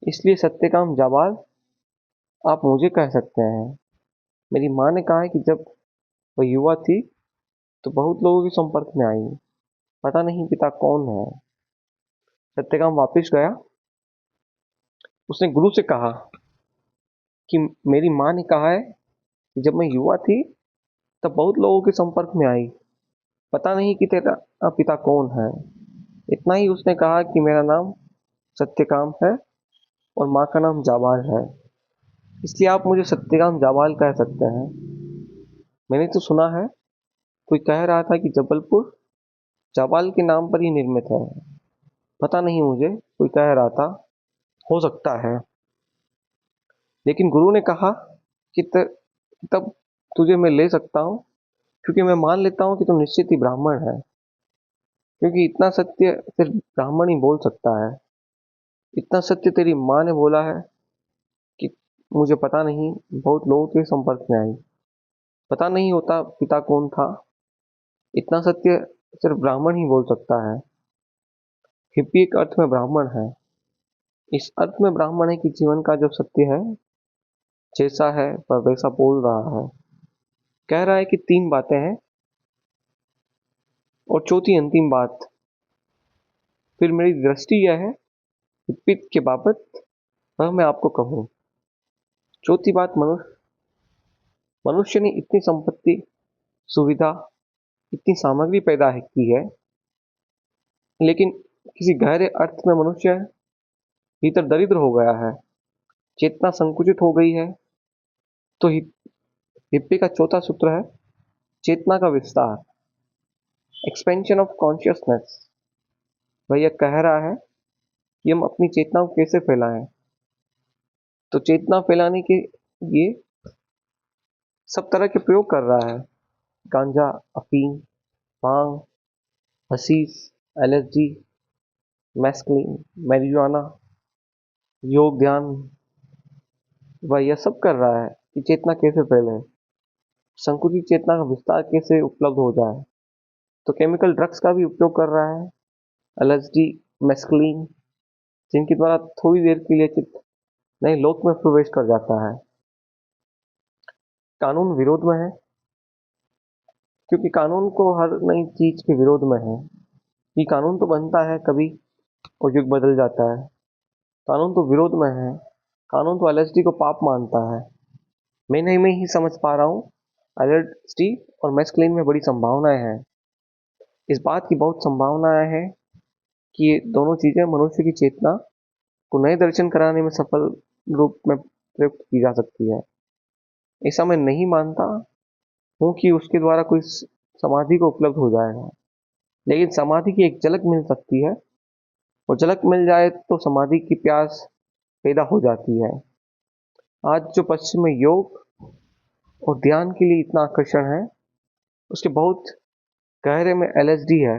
इसलिए सत्यकाम जाबाल आप मुझे कह सकते हैं। मेरी माँ ने कहा है कि जब वह युवा थी तो बहुत लोगों के संपर्क में आई, पता नहीं पिता कौन है। सत्यकाम वापिस गया। उसने गुरु से कहा कि मेरी माँ ने कहा है कि जब मैं युवा थी तब बहुत लोगों के संपर्क में आई, पता नहीं कि तेरा पिता कौन है। इतना ही उसने कहा कि मेरा नाम सत्यकाम है और माँ का नाम जाबाल है, इसलिए आप मुझे सत्यकाम जाबाल कह सकते हैं। मैंने तो सुना है, कोई कह रहा था कि जबलपुर जाबाल के नाम पर ही निर्मित है। पता नहीं, मुझे कोई कह रहा था, हो सकता है। लेकिन गुरु ने कहा कि तब तुझे मैं ले सकता हूँ, क्योंकि मैं मान लेता हूँ कि तू निश्चित ही ब्राह्मण है, क्योंकि इतना सत्य सिर्फ ब्राह्मण ही बोल सकता है। इतना सत्य तेरी माँ ने बोला है कि मुझे पता नहीं, बहुत लोगों के संपर्क में आई, पता नहीं होता पिता कौन था। इतना सत्य सिर्फ ब्राह्मण ही बोल सकता है। हिप्पी एक अर्थ में ब्राह्मण है। इस अर्थ में ब्राह्मण है कि जीवन का जो सत्य है, जैसा है वह वैसा बोल रहा है। कह रहा है कि तीन बातें हैं और चौथी अंतिम बात। फिर मेरी दृष्टि यह है हिप्पी के बाबत, वह मैं आपको कहूँ। चौथी बात, मनुष्य ने इतनी संपत्ति, सुविधा, इतनी सामग्री पैदा की है, लेकिन किसी गहरे अर्थ में मनुष्य भीतर दरिद्र हो गया है, चेतना संकुचित हो गई है। तो हिप्पी का चौथा सूत्र है चेतना का विस्तार, एक्सपेंशन ऑफ कॉन्शियसनेस। वह यह कह रहा है कि हम अपनी चेतना को कैसे फैलाएं। तो चेतना फैलाने के लिए सब तरह के प्रयोग कर रहा है, गांजा, अफीम, भांग, हशीश, एलएसडी, मैस्कलिन, मैरिजुआना, योग, ध्यान। वह यह सब कर रहा है कि चेतना कैसे फैले, संकुचित चेतना का विस्तार कैसे उपलब्ध हो जाए। तो केमिकल ड्रग्स का भी उपयोग कर रहा है, एलएसडी, मैस्कलिन, जिनके द्वारा थोड़ी देर के लिए चित्त नए लोक में प्रवेश कर जाता है। कानून विरोध में है, क्योंकि कानून को हर नई चीज के विरोध में है। ये कानून तो बनता है कभी और युग बदल जाता है। कानून तो विरोध में है। कानून तो एलएसडी को पाप मानता है। मैं नहीं ही समझ पा रहा हूँ, एलएसडी और मैस्कलिन में बड़ी संभावनाएं हैं। इस बात की बहुत संभावनाएं हैं कि ये दोनों चीजें मनुष्य की चेतना को नए दर्शन कराने में सफल रूप में प्रयुक्त की जा सकती है। ऐसा मैं नहीं मानता हूँ कि उसके द्वारा कोई समाधि को उपलब्ध हो जाएगा, लेकिन समाधि की एक झलक मिल सकती है, और झलक मिल जाए तो समाधि की प्यास पैदा हो जाती है। आज जो पश्चिम में योग और ध्यान के लिए इतना आकर्षण है, उसके बहुत गहरे में एलएसडी है।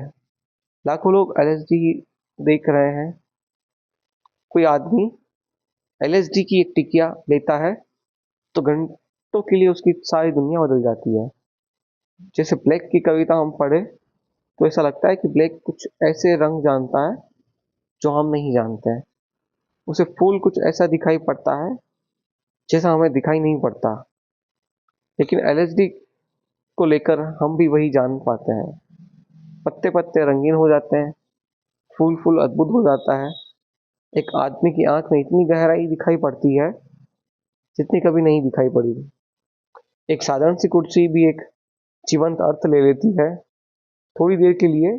लाखों लोग एलएसडी देख रहे हैं। कोई आदमी एलएसडी की एक टिकिया लेता है तो घंटों के लिए उसकी सारी दुनिया बदल जाती है। जैसे ब्लैक की कविता हम पढ़े तो ऐसा लगता है कि ब्लैक कुछ ऐसे रंग जानता है जो हम नहीं जानते हैं। उसे फूल कुछ ऐसा दिखाई पड़ता है जैसा हमें दिखाई नहीं पड़ता। लेकिन एलएसडी को लेकर हम भी वही जान पाते हैं। पत्ते पत्ते रंगीन हो जाते हैं, फूल फूल अद्भुत हो जाता है। एक आदमी की आंख में इतनी गहराई दिखाई पड़ती है जितनी कभी नहीं दिखाई पड़ी। एक साधारण सी कुर्सी भी एक जीवंत अर्थ ले लेती है थोड़ी देर के लिए,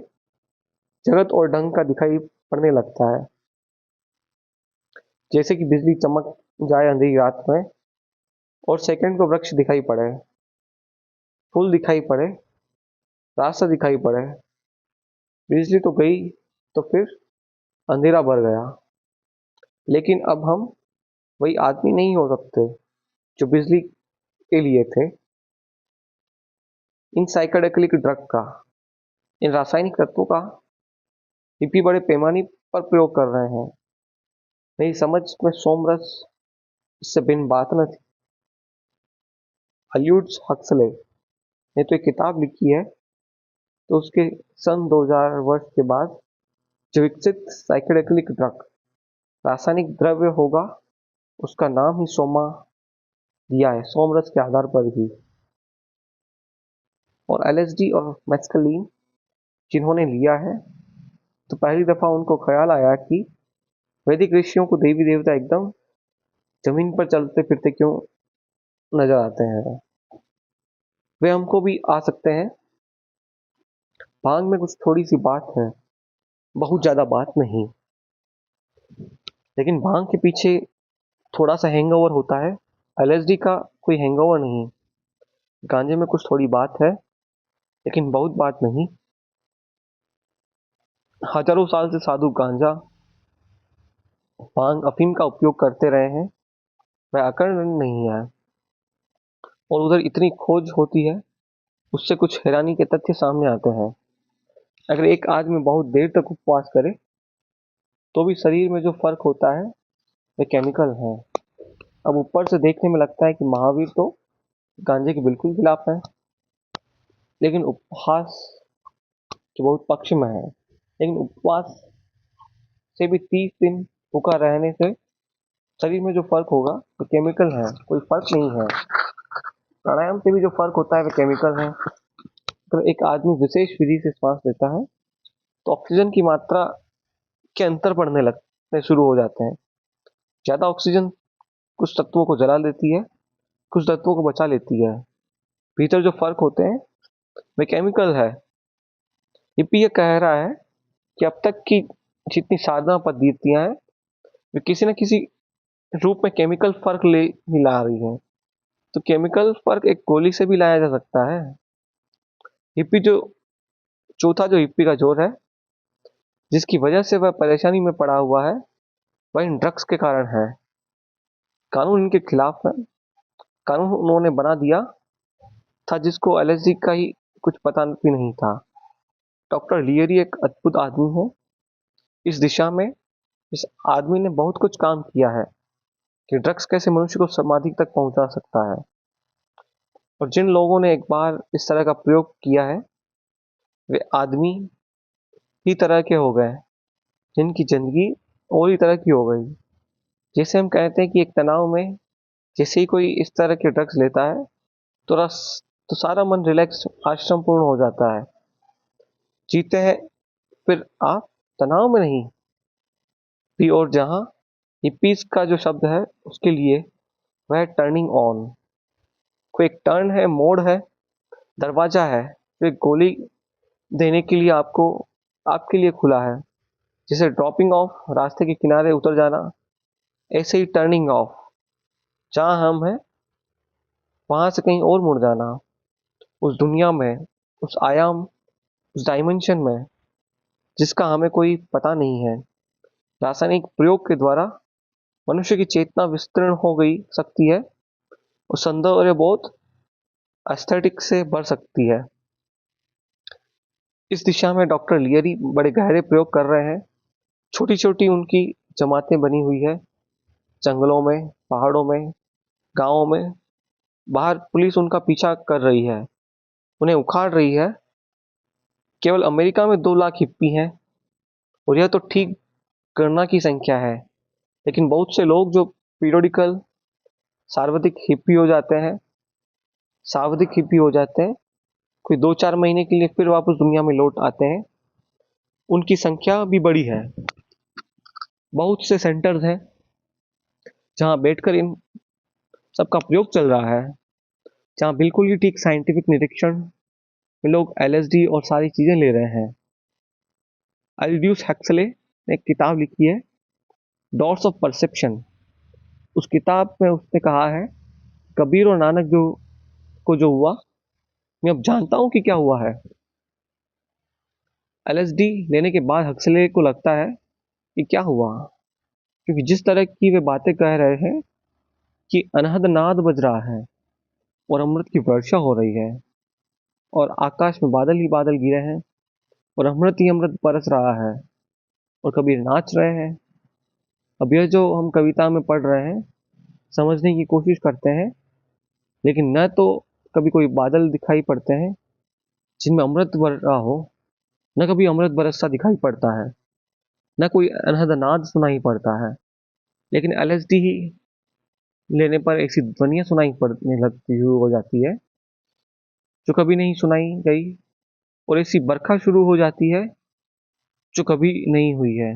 जगत और ढंग का दिखाई पड़ने लगता है, जैसे कि बिजली चमक जाए अंधेरी रात में और सेकंड को वृक्ष दिखाई पड़े, फूल दिखाई पड़े, रास्ता दिखाई पड़े। बिजली तो गई, तो फिर अंधेरा भर गया। लेकिन अब हम वही आदमी नहीं हो सकते जो बिजली के लिए थे। इन साइकेडेलिक ड्रग का, इन रासायनिक तत्वों का हिप्पी बड़े पैमाने पर प्रयोग कर रहे हैं। मेरी समझ में सोमरस इससे भिन्न बात न थी। अल्यूड्स हक्सले ने तो एक किताब लिखी है, तो उसके सन 2000 वर्ष के बाद जो विकसित साइकेडेलिक ड्रग रासायनिक द्रव्य होगा, उसका नाम ही सोमा दिया है, सोमरस के आधार पर ही। और एलएसडी और मेस्कलीन जिन्होंने लिया है, तो पहली दफा उनको ख्याल आया कि वैदिक ऋषियों को देवी देवता एकदम जमीन पर चलते फिरते क्यों नजर आते हैं। वे हमको भी आ सकते हैं। भांग में कुछ थोड़ी सी बात है, बहुत ज्यादा बात नहीं, लेकिन भांग के पीछे थोड़ा सा हैंगओवर होता है। एलएसडी का कोई हैंगओवर नहीं। गांजे में कुछ थोड़ी बात है, लेकिन बहुत बात नहीं। हजारों साल से साधु गांजा, भांग, अफीम का उपयोग करते रहे हैं। वह अकर्ण नहीं है। और उधर इतनी खोज होती है, उससे कुछ हैरानी के तथ्य सामने आते हैं। अगर एक आदमी बहुत देर तक उपवास करे, तो भी शरीर में जो फर्क होता है वह केमिकल है। अब ऊपर से देखने में लगता है कि महावीर तो गांजे के बिल्कुल खिलाफ है, लेकिन उपहास के बहुत पक्ष में है। लेकिन उपवास से भी 30 दिन भूखा रहने से शरीर में जो फर्क होगा वो केमिकल है, कोई फर्क नहीं है। प्राणायाम से भी जो फर्क होता है वो केमिकल है। तो एक आदमी विशेष विधि से श्वास लेता है, तो ऑक्सीजन की मात्रा के अंतर पड़ने लगने शुरू हो जाते हैं। ज्यादा ऑक्सीजन कुछ तत्वों को जला लेती है, कुछ तत्वों को बचा लेती है। भीतर जो फर्क होते हैं वे केमिकल है। हिप्पी ये कह रहा है कि अब तक की जितनी साधना पद्धतियां हैं, वे किसी न किसी रूप में केमिकल फर्क ले ही ला रही है। तो केमिकल फर्क एक गोली से भी लाया जा सकता है। हिप्पी जो चौथा जो हिप्पी का जोर है, जिसकी वजह से वह परेशानी में पड़ा हुआ है, वह इन ड्रग्स के कारण है। कानून इनके खिलाफ है। कानून उन्होंने बना दिया था जिसको एलएसडी का ही कुछ पता भी नहीं था। डॉक्टर लियरी एक अद्भुत आदमी है इस दिशा में। इस आदमी ने बहुत कुछ काम किया है कि ड्रग्स कैसे मनुष्य को समाधि तक पहुंचा सकता है। और जिन लोगों ने एक बार इस तरह का प्रयोग किया है, वे आदमी ही तरह के हो गए, जिनकी जिंदगी और ही तरह की हो गई। जैसे हम कहते हैं कि एक तनाव में जैसे ही कोई इस तरह के ड्रग्स लेता है, तो रस तो सारा मन रिलैक्स आश्रम पूर्ण हो जाता है। जीते हैं फिर आप तनाव में नहीं भी। और जहां हिप्पीज का जो शब्द है उसके लिए वह टर्निंग ऑन, कोई एक टर्न है, मोड़ है, दरवाजा है जो एक गोली देने के लिए आपको आपके लिए खुला है। जैसे ड्रॉपिंग ऑफ, रास्ते के किनारे उतर जाना, ऐसे ही टर्निंग ऑफ, जहां हम हैं वहां से कहीं और मुड़ जाना, उस दुनिया में, उस आयाम, उस डायमेंशन में जिसका हमें कोई पता नहीं है। रासायनिक प्रयोग के द्वारा मनुष्य की चेतना विस्तृण हो गई सकती है और सौंदर्य बहुत एस्थेटिक से बढ़ सकती है। इस दिशा में डॉक्टर लियरी बड़े गहरे प्रयोग कर रहे हैं। छोटी छोटी उनकी जमातें बनी हुई है, जंगलों में, पहाड़ों में, गांवों में। बाहर पुलिस उनका पीछा कर रही है, उन्हें उखाड़ रही है। केवल अमेरिका में 2 लाख हिप्पी हैं, और यह तो ठीक गणना की संख्या है। लेकिन बहुत से लोग जो पीरियोडिकल सार्वधिक हिप्पी हो जाते हैं, सावधिक हिप्पी हो जाते हैं, कोई 2-4 महीने के लिए फिर वापस दुनिया में लौट आते हैं, उनकी संख्या भी बड़ी है। बहुत से सेंटर्स हैं जहां बैठकर इन सबका प्रयोग चल रहा है, जहां बिल्कुल ही ठीक साइंटिफिक निरीक्षण में लोग एलएसडी और सारी चीजें ले रहे हैं। अल्ड्यूस हक्सले ने एक किताब लिखी है, डॉट्स ऑफ परसेप्शन। उस किताब में उसने कहा है, कबीर और नानक जो हुआ, मैं अब जानता हूं कि क्या हुआ है। एलएसडी लेने के बाद हक्सले को लगता है कि क्या हुआ, क्योंकि जिस तरह की वे बातें कह रहे हैं कि अनहद नाद बज रहा है और अमृत की वर्षा हो रही है और आकाश में बादल ही बादल गिरे हैं और अमृत ही अमृत बरस रहा है और कबीर नाच रहे हैं। अब यह जो हम कविता में पढ़ रहे हैं, समझने की कोशिश करते हैं, लेकिन न तो कभी कोई बादल दिखाई पड़ते हैं जिनमें अमृत बर रहा हो, न कभी अमृत बरसता दिखाई पड़ता है, न कोई अनहद नाद सुनाई पड़ता है। लेकिन एलएसडी ही लेने पर ऐसी ध्वनियां सुनाई पड़ने लगती हो जाती है जो कभी नहीं सुनाई गई, और ऐसी बरखा शुरू हो जाती है जो कभी नहीं हुई है,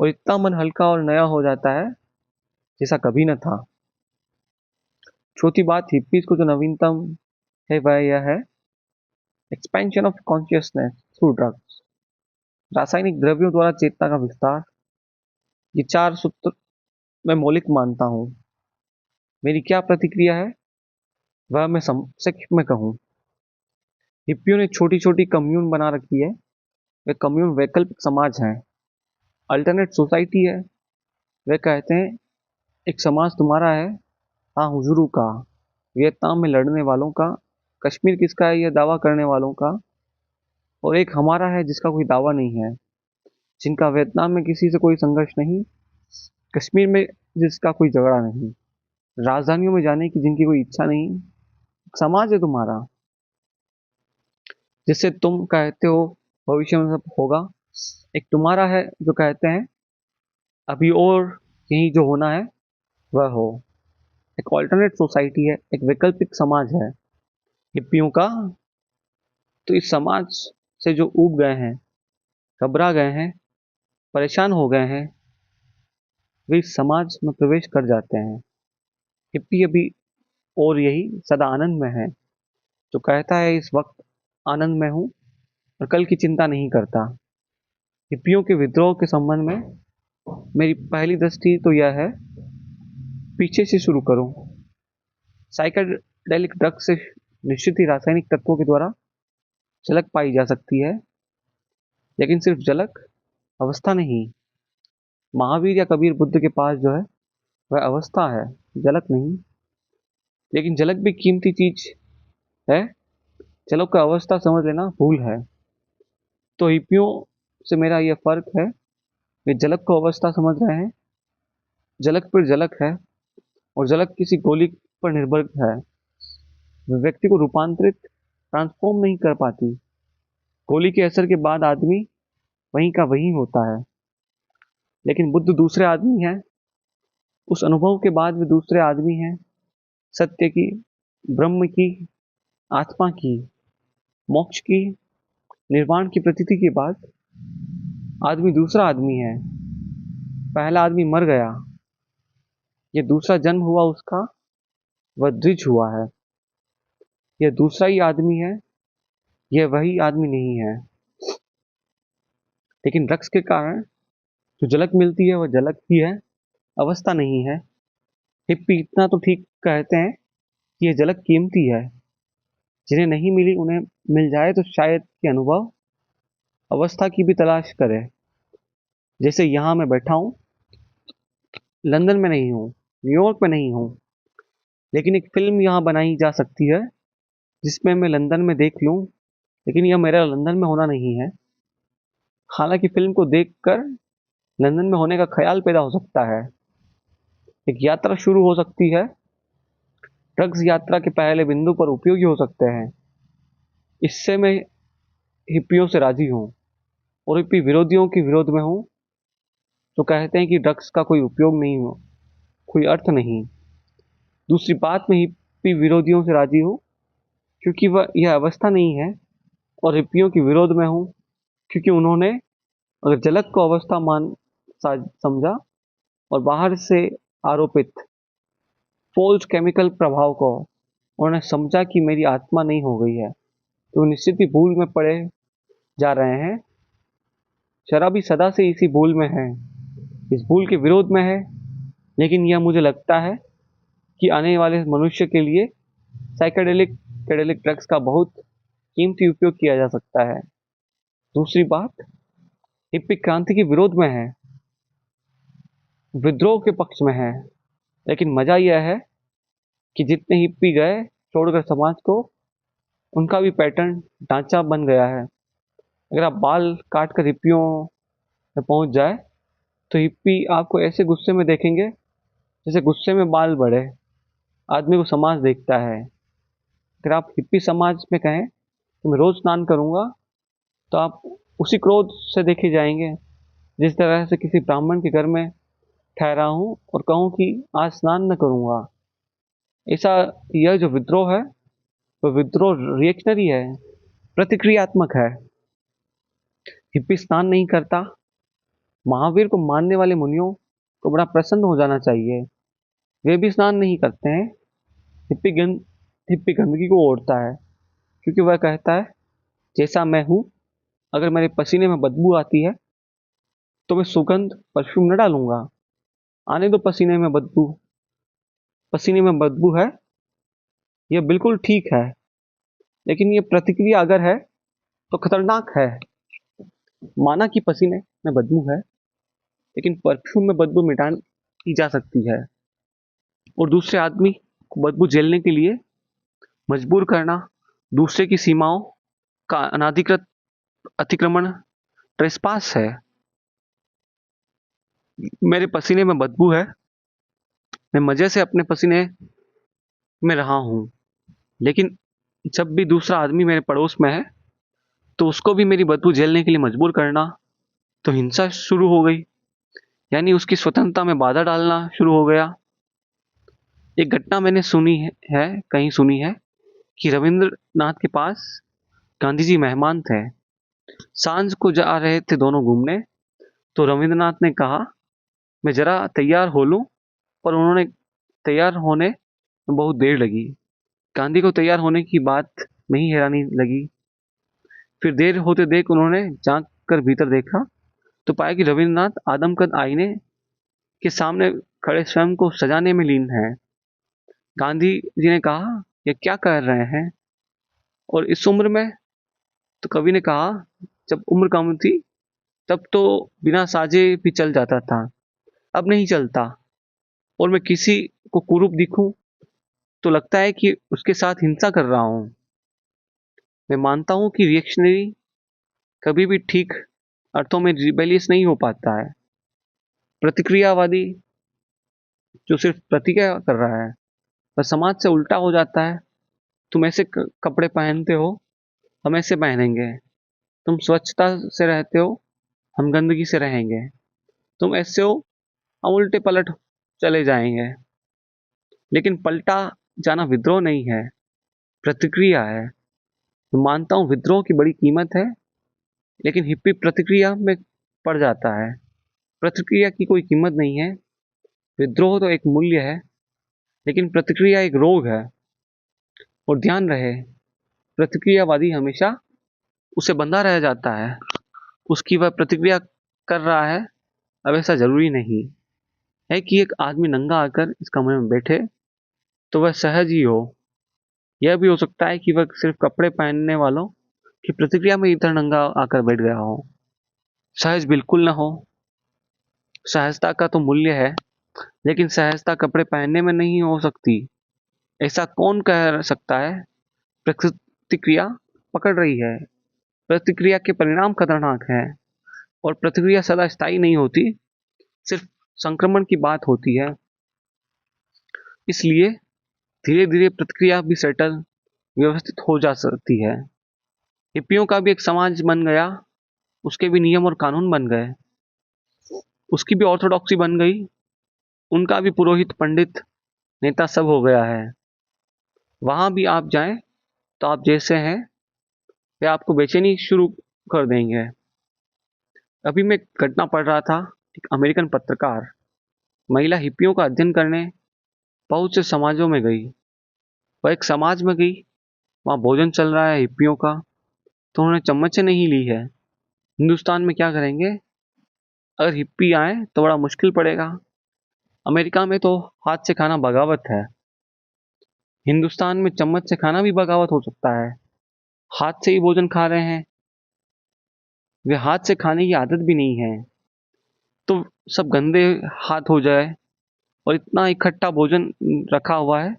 और इतना मन हल्का और नया हो जाता है जैसा कभी न था। चौथी बात हिप्पीज को जो नवीनतम है वह यह है, expansion of consciousness through drugs, रासायनिक द्रव्यों द्वारा चेतना का विस्तार। ये चार सूत्र मैं मौलिक मानता हूँ। मेरी क्या प्रतिक्रिया है वह मैं संक्षेप में कहूँ। हिप्पियों ने छोटी छोटी कम्यून बना रखी है। वे कम्यून वैकल्पिक समाज हैं, अल्टरनेट सोसाइटी है। वे कहते हैं एक समाज तुम्हारा है, हाँ हुजूरों का, वियतनाम में लड़ने वालों का, कश्मीर किसका है यह दावा करने वालों का, और एक हमारा है जिसका कोई दावा नहीं है, जिनका वियतनाम में किसी से कोई संघर्ष नहीं, कश्मीर में जिसका कोई झगड़ा नहीं, राजधानियों में जाने की जिनकी कोई इच्छा नहीं। समाज है तुम्हारा जिससे तुम कहते हो भविष्य में सब होगा। एक तुम्हारा है जो कहते हैं अभी और यही जो होना है वह हो। एक ऑल्टरनेट सोसाइटी है, एक वैकल्पिक समाज है हिप्पियों का। तो इस समाज से जो ऊब गए हैं, घबरा गए हैं, परेशान हो गए हैं, वे इस समाज में प्रवेश कर जाते हैं। हिप्पी अभी और यही सदा आनंद में है, जो कहता है इस वक्त आनंद में हूँ और कल की चिंता नहीं करता। हिप्पियों के विद्रोह के संबंध में मेरी पहली दृष्टि तो यह है, पीछे से शुरू करूं। साइकेडेलिक ड्रग से निश्चित ही रासायनिक तत्वों के द्वारा झलक पाई जा सकती है, लेकिन सिर्फ झलक, अवस्था नहीं। महावीर या कबीर बुद्ध के पास जो है वह अवस्था है, झलक नहीं। लेकिन झलक भी कीमती चीज है, झलक का अवस्था समझ लेना भूल है। तो हिप्पियों से मेरा यह फर्क है, वे झलक को अवस्था समझ रहे हैं। झलक फिर झलक है, और झलक किसी गोली पर निर्भर है। वे व्यक्ति को रूपांतरित, ट्रांसफॉर्म नहीं कर पाती। गोली के असर के बाद आदमी वहीं का वहीं होता है, लेकिन बुद्ध दूसरे आदमी है। उस अनुभव के बाद वे दूसरे आदमी हैं। सत्य की, ब्रह्म की, आत्मा की, मोक्ष की, निर्वाण की प्रतीति के बाद आदमी दूसरा आदमी है। पहला आदमी मर गया, यह दूसरा जन्म हुआ उसका, वह द्विज हुआ है। यह दूसरा ही आदमी है, यह वही आदमी नहीं है। लेकिन ड्रग्स के कारण जो झलक मिलती है वह झलक ही है, अवस्था नहीं है। हिप्पी इतना तो ठीक कहते हैं कि यह झलक कीमती है। जिन्हें नहीं मिली उन्हें मिल जाए तो शायद ये अनुभव अवस्था की भी तलाश करे। जैसे यहाँ मैं बैठा हूँ, लंदन में नहीं हूँ, न्यूयॉर्क में नहीं हूँ, लेकिन एक फिल्म यहाँ बनाई जा सकती है जिसमें मैं लंदन में देख लूँ, लेकिन यह मेरा लंदन में होना नहीं है। हालांकि फिल्म को देखकर लंदन में होने का ख्याल पैदा हो सकता है। एक यात्रा शुरू हो सकती है। ड्रग्स यात्रा के पहले बिंदु पर उपयोगी हो सकते हैं। इससे मैं हिप्पियों से राजी हूँ, और हिप्पी विरोधियों के विरोध में हूँ जो कहते हैं कि ड्रग्स का कोई उपयोग नहीं हो, कोई अर्थ नहीं। दूसरी बात, मैं हिप्पी विरोधियों से राजी हूँ क्योंकि वह यह अवस्था नहीं है, और हिप्पियों के विरोध में हूँ क्योंकि उन्होंने अगर झलक को अवस्था समझा और बाहर से आरोपित फोल्स केमिकल प्रभाव को उन्होंने समझा कि मेरी आत्मा नहीं हो गई है, तो निश्चित ही भूल में पड़े जा रहे हैं। शराबी सदा से इसी भूल में है, इस भूल के विरोध में है, लेकिन यह मुझे लगता है कि आने वाले मनुष्य के लिए साइकेडेलिक पेडेलिक ड्रग्स का बहुत कीमती उपयोग किया जा सकता है। दूसरी बात, हिप्पी क्रांति के विरोध में है, विद्रोह के पक्ष में है, लेकिन मजा यह है कि जितने हिप्पी गए छोड़कर समाज को, उनका भी पैटर्न ढांचा बन गया है। अगर आप बाल काट कर हिप्पियों में पहुंच जाए तो हिप्पी आपको ऐसे गुस्से में देखेंगे जैसे गुस्से में बाल बढ़े आदमी को समाज देखता है। अगर आप हिप्पी समाज में कहें कि मैं रोज स्नान करूंगा, तो आप उसी क्रोध से देखे जाएंगे जिस तरह से किसी ब्राह्मण के घर में ठहरा हूं और कहूं कि आज स्नान न करूंगा। ऐसा यह जो विद्रोह है, वो विद्रोह रिएक्शनरी है, प्रतिक्रियात्मक है। हिप्पी स्नान नहीं करता। महावीर को मानने वाले मुनियों को बड़ा प्रसन्न हो जाना चाहिए, वे भी स्नान नहीं करते हैं। हिप्पी गंदगी को ओढ़ता है, क्योंकि वह कहता है जैसा मैं हूं, अगर मेरे पसीने में बदबू आती है तो मैं सुगंध परफ्यूम न डालूंगा। आने दो पसीने में बदबू, पसीने में बदबू है, यह बिल्कुल ठीक है, लेकिन ये प्रतिक्रिया अगर है तो खतरनाक है। माना कि पसीने में बदबू है, लेकिन परफ्यूम में बदबू मिटा की जा सकती है, और दूसरे आदमी को बदबू झेलने के लिए मजबूर करना दूसरे की सीमाओं का अनाधिकृत अतिक्रमण ट्रेसपास है। मेरे पसीने में बदबू है, मैं मजे से अपने पसीने में रहा हूं, लेकिन जब भी दूसरा आदमी मेरे पड़ोस में है तो उसको भी मेरी बदबू झेलने के लिए मजबूर करना, तो हिंसा शुरू हो गई, यानी उसकी स्वतंत्रता में बाधा डालना शुरू हो गया। एक घटना मैंने कहीं सुनी है कि रविंद्रनाथ के पास गांधी जी मेहमान थे। सांझ को जा रहे थे दोनों घूमने, तो रविंद्रनाथ ने कहा मैं जरा तैयार हो लूं, पर उन्होंने तैयार होने में बहुत देर लगी। गांधी को तैयार होने की बात में ही हैरानी लगी। फिर देर होते देख उन्होंने झांक कर भीतर देखा, तो पाया कि रविंद्रनाथ आदमकद आईने के सामने खड़े स्वयं को सजाने में लीन है। गांधी जी ने कहा ये क्या कर रहे हैं, और इस उम्र में? तो कवि ने कहा जब उम्र कम थी तब तो बिना साजे भी चल जाता था, अब नहीं चलता, और मैं किसी को कुरूप दिखूं तो लगता है कि उसके साथ हिंसा कर रहा हूं। मैं मानता हूं कि रिएक्शनरी कभी भी ठीक अर्थों में रिबेलियस नहीं हो पाता है। प्रतिक्रियावादी जो सिर्फ प्रतिक्रिया कर रहा है वह समाज से उल्टा हो जाता है। तुम ऐसे कपड़े पहनते हो, हम ऐसे पहनेंगे। तुम स्वच्छता से रहते हो, हम गंदगी से रहेंगे। तुम ऐसे हो, हम उल्टे पलट चले जाएंगे। लेकिन पलटा जाना विद्रोह नहीं है, प्रतिक्रिया है। मैं मानता हूं विद्रोह की बड़ी कीमत है, लेकिन हिप्पी प्रतिक्रिया में पड़ जाता है। प्रतिक्रिया की कोई कीमत नहीं है। विद्रोह तो एक मूल्य है, लेकिन प्रतिक्रिया एक रोग है। और ध्यान रहे, प्रतिक्रियावादी हमेशा उसे बंधा रह जाता है। उसकी वह प्रतिक्रिया कर रहा है, अब ऐसा जरूरी नहीं है कि एक आदमी नंगा आकर इस कमरे में बैठे तो वह सहज ही हो। यह भी हो सकता है कि वह सिर्फ कपड़े पहनने वालों की प्रतिक्रिया में इधर नंगा आकर बैठ गया हो। सहज बिल्कुल न हो। सहजता का तो मूल्य है, लेकिन सहजता कपड़े पहनने में नहीं हो सकती। ऐसा कौन कह सकता है? प्रतिक्रिया पकड़ रही है, प्रतिक्रिया के परिणाम खतरनाक है, और प्रतिक्रिया सदा स्थायी नहीं होती, सिर्फ संक्रमण की बात होती है। इसलिए धीरे धीरे प्रतिक्रिया भी सेटल व्यवस्थित हो जा सकती है। हिप्पियों का भी एक समाज बन गया, उसके भी नियम और कानून बन गए, उसकी भी ऑर्थोडॉक्सी बन गई, उनका भी पुरोहित पंडित नेता सब हो गया है। वहां भी आप जाएं तो आप जैसे हैं वे आपको बेचैनी शुरू कर देंगे। अभी मैं एक घटना पढ़ रहा था, एक अमेरिकन पत्रकार महिला हिप्पियों का अध्ययन करने बहुत से समाजों में गई। वह एक समाज में गई, वहां भोजन चल रहा है हिप्पियों का, तो उन्होंने चम्मचें नहीं ली है, हिंदुस्तान में क्या करेंगे? अगर हिप्पी आए तो बड़ा मुश्किल पड़ेगा। अमेरिका में तो हाथ से खाना बगावत है। हिंदुस्तान में चम्मच से खाना भी बगावत हो सकता है। हाथ से ही भोजन खा रहे हैं, वे हाथ से खाने की आदत भी नहीं है। तो सब गंदे हाथ हो जाए, और इतना इकट्ठा भोजन रखा हुआ है,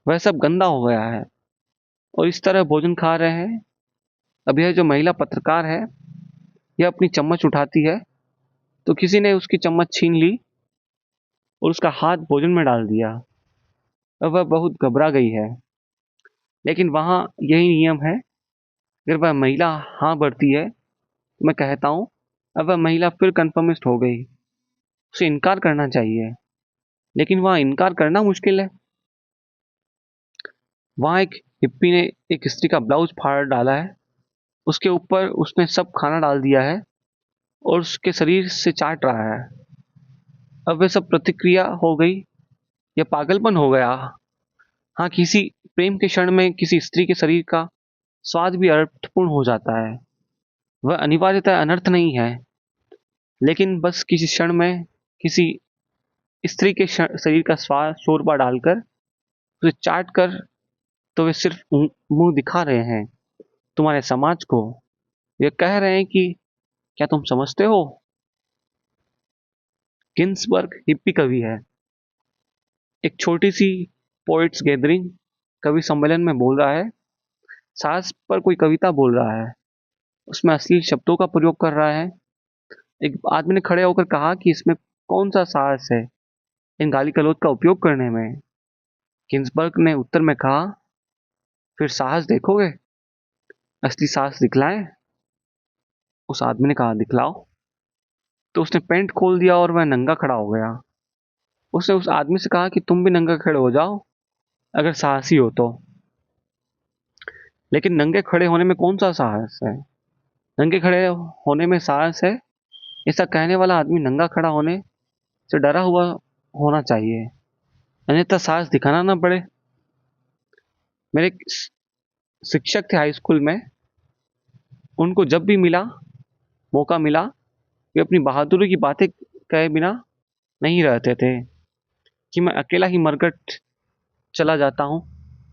वह सब गंदा हो गया है और इस तरह भोजन खा रहे हैं। अब यह जो महिला पत्रकार है, यह अपनी चम्मच उठाती है तो किसी ने उसकी चम्मच छीन ली और उसका हाथ भोजन में डाल दिया। अब वह बहुत घबरा गई है, लेकिन वहाँ यही नियम है। अगर वह महिला हाँ भरती है तो मैं कहता हूँ अब वह महिला फिर कन्फर्मिस्ट हो गई, उसे इनकार करना चाहिए। लेकिन वहाँ इनकार करना मुश्किल है। वहाँ एक हिप्पी ने एक स्त्री का ब्लाउज फाड़ डाला है, उसके ऊपर उसने सब खाना डाल दिया है और उसके शरीर से चाट रहा है। अब वह सब प्रतिक्रिया हो गई, यह पागलपन हो गया। हाँ, किसी प्रेम के क्षण में किसी स्त्री के शरीर का स्वाद भी अर्थपूर्ण हो जाता है। वह अनिवार्यतः अनर्थ नहीं है, लेकिन बस किसी क्षण में किसी स्त्री के शरीर का स्वाद शोरबा डालकर उसे चाट कर, तो वे सिर्फ मुंह दिखा रहे हैं तुम्हारे समाज को। वे कह रहे हैं कि क्या तुम समझते हो? गिन्सबर्ग हिप्पी कवि है। एक छोटी सी पोइट्स गैदरिंग कवि सम्मेलन में बोल रहा है, साहस पर कोई कविता बोल रहा है, उसमें अश्लील शब्दों का प्रयोग कर रहा है। एक आदमी ने खड़े होकर कहा कि इसमें कौन सा साहस है इन गाली गलौज का उपयोग करने में? गिन्सबर्ग ने उत्तर में कहा, फिर साहस देखोगे? असली साहस दिखलाएं? उस आदमी ने कहा, दिखलाओ। तो उसने पैंट खोल दिया और वह नंगा खड़ा हो गया। उसने उस आदमी से कहा कि तुम भी नंगा खड़े हो जाओ अगर साहसी हो तो। लेकिन नंगे खड़े होने में कौन सा साहस है? नंगे खड़े होने में साहस है, ऐसा कहने वाला आदमी नंगा खड़ा होने से डरा हुआ होना चाहिए, अन्यथा साहस दिखाना ना पड़े। मेरे एक शिक्षक थे हाई स्कूल में, उनको जब भी मौका मिला, वे अपनी बहादुरी की बातें कहे बिना नहीं रहते थे। कि मैं अकेला ही मरकट चला जाता हूँ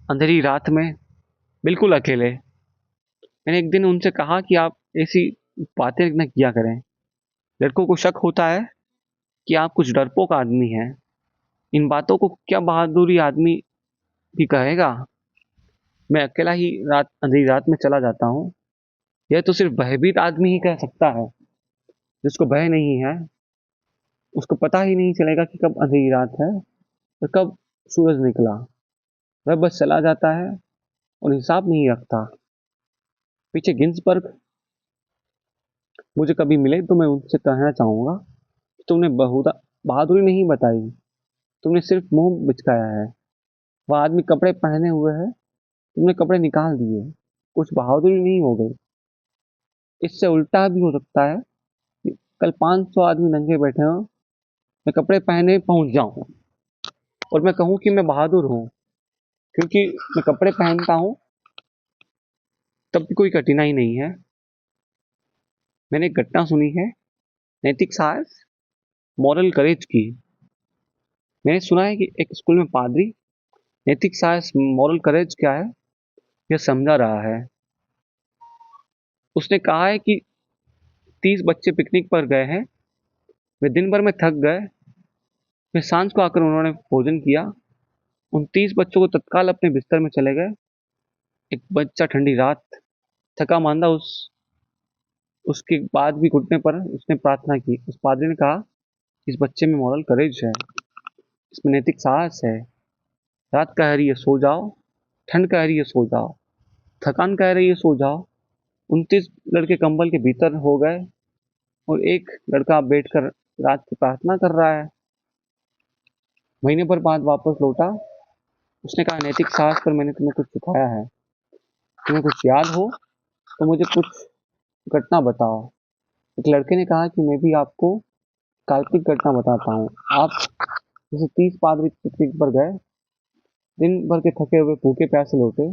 अंधेरी रात में, बिल्कुल अकेले। मैंने एक दिन उनसे कहा कि आप ऐसी बातें न किया करें। लड़कों को शक होता है कि आप कुछ डरपोक आदमी हैं। इन बातों को क्या बहादुरी आदमी भी कहेगा? मैं अकेला ही अंधेरी रात में चला जाता हूँ, यह तो सिर्फ भयभीत आदमी ही कह सकता है। जिसको भय नहीं है, उसको पता ही नहीं चलेगा कि कब अंधेरी रात है और कब सूरज निकला। वह बस चला जाता है और हिसाब नहीं रखता। पीछे गिन्सबर्ग मुझे कभी मिले तो मैं उनसे कहना चाहूंगा कि तुमने बहुधा बहादुरी नहीं बताई, तुमने सिर्फ मुंह बिचकाया है। वह आदमी कपड़े पहने हुए है, तुमने कपड़े निकाल दिए, कुछ बहादुरी नहीं हो गई। इससे उल्टा भी हो सकता है कि कल 500 आदमी नंगे बैठे हों, मैं कपड़े पहने पहुंच जाऊं और मैं कहूं कि मैं बहादुर हूं क्योंकि मैं कपड़े पहनता हूं, तब भी कोई कठिनाई नहीं है। मैंने एक घटना सुनी है नैतिक साहस, मॉरल करेज की। मैंने सुना है कि एक स्कूल में पादरी नैतिक साहस, मॉरल करेज क्या है यह समझा रहा है। उसने कहा है कि 30 बच्चे पिकनिक पर गए हैं, वे दिन भर में थक गए, फिर सांझ को आकर उन्होंने भोजन किया। उन 30 बच्चों को तत्काल अपने बिस्तर में चले गए। एक बच्चा ठंडी रात थका मांदा उसके बाद भी घुटने पर उसने प्रार्थना की। उस पादरी ने कहा, इस बच्चे में मॉरल करेज है, इसमें नैतिक साहस है। रात कह रही है सो जाओ, ठंड कह रही है सो जाओ, थकान कह रही है सो जाओ। 29 लड़के कंबल के भीतर हो गए और एक लड़का बैठकर रात की प्रार्थना कर रहा है। महीने भर बाद वापस लौटा, उसने कहा, नैतिक साहस पर मैंने तुम्हें कुछ सिखाया है, तुम्हें कुछ याद हो तो मुझे कुछ घटना बताओ। एक लड़के ने कहा कि मैं भी आपको काल्पनिक घटना बताता हूँ। आप जैसे 30 पादरी पिकनिक पर गए, दिन भर के थके हुए भूखे प्यासे लौटे,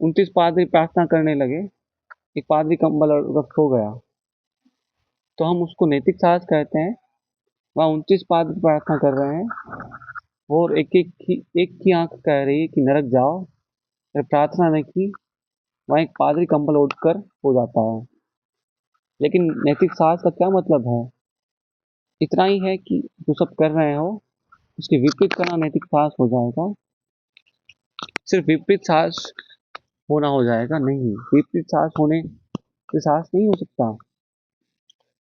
29 पादरी प्रार्थना करने लगे, एक पादरी कंबल ओढ़कर सो गया। तो हम उसको नैतिक साहस कहते हैं। वहाँ 29 पादरी प्रार्थना कर रहे हैं और एक की आंख कह रही है कि नरक जाओ। अगर प्रार्थना नहीं की, वहाँ एक पादरी कंबल ओढ़कर हो जाता है। लेकिन नैतिक साहस का क्या मतलब है? इतना ही है कि जो सब कर रहे हो उसके विपरीत करना नैतिक साहस हो जाएगा। सिर्फ विपरीत साहस होना हो जाएगा नहीं, विपरीत साहस होने से साहस नहीं हो सकता।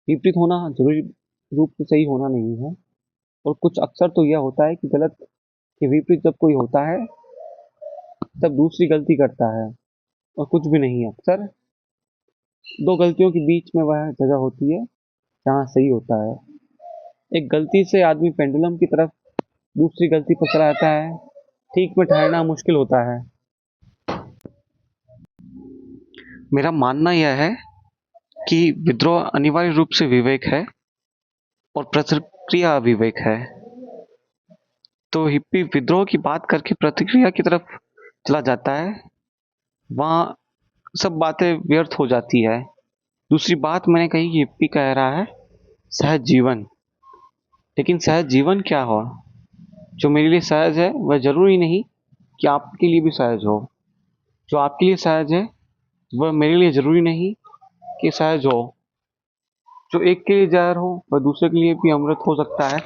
विपरीत होना जरूरी रूप से सही होना नहीं है। और कुछ अक्सर तो यह होता है कि गलत के विपरीत जब कोई होता है तब दूसरी गलती करता है, और कुछ भी नहीं है। अक्सर दो गलतियों के बीच में वह जगह होती है जहाँ सही होता है। एक गलती से आदमी पेंडुलम की तरफ दूसरी गलती पर चला जाता है। ठीक में ठहरना मुश्किल होता है। मेरा मानना यह है कि विद्रोह अनिवार्य रूप से विवेक है और प्रतिक्रिया अविवेक है। तो हिप्पी विद्रोह की बात करके प्रतिक्रिया की तरफ चला जाता है, वहाँ सब बातें व्यर्थ हो जाती है। दूसरी बात मैंने कही कि हिप्पी कह रहा है सहज जीवन। लेकिन सहज जीवन क्या हो? जो मेरे लिए सहज है वह जरूरी नहीं कि आपके लिए भी सहज हो। जो आपके लिए सहज है वह मेरे लिए जरूरी नहीं कि सहज हो। जो एक के लिए जहर हो वह दूसरे के लिए भी अमृत हो सकता है।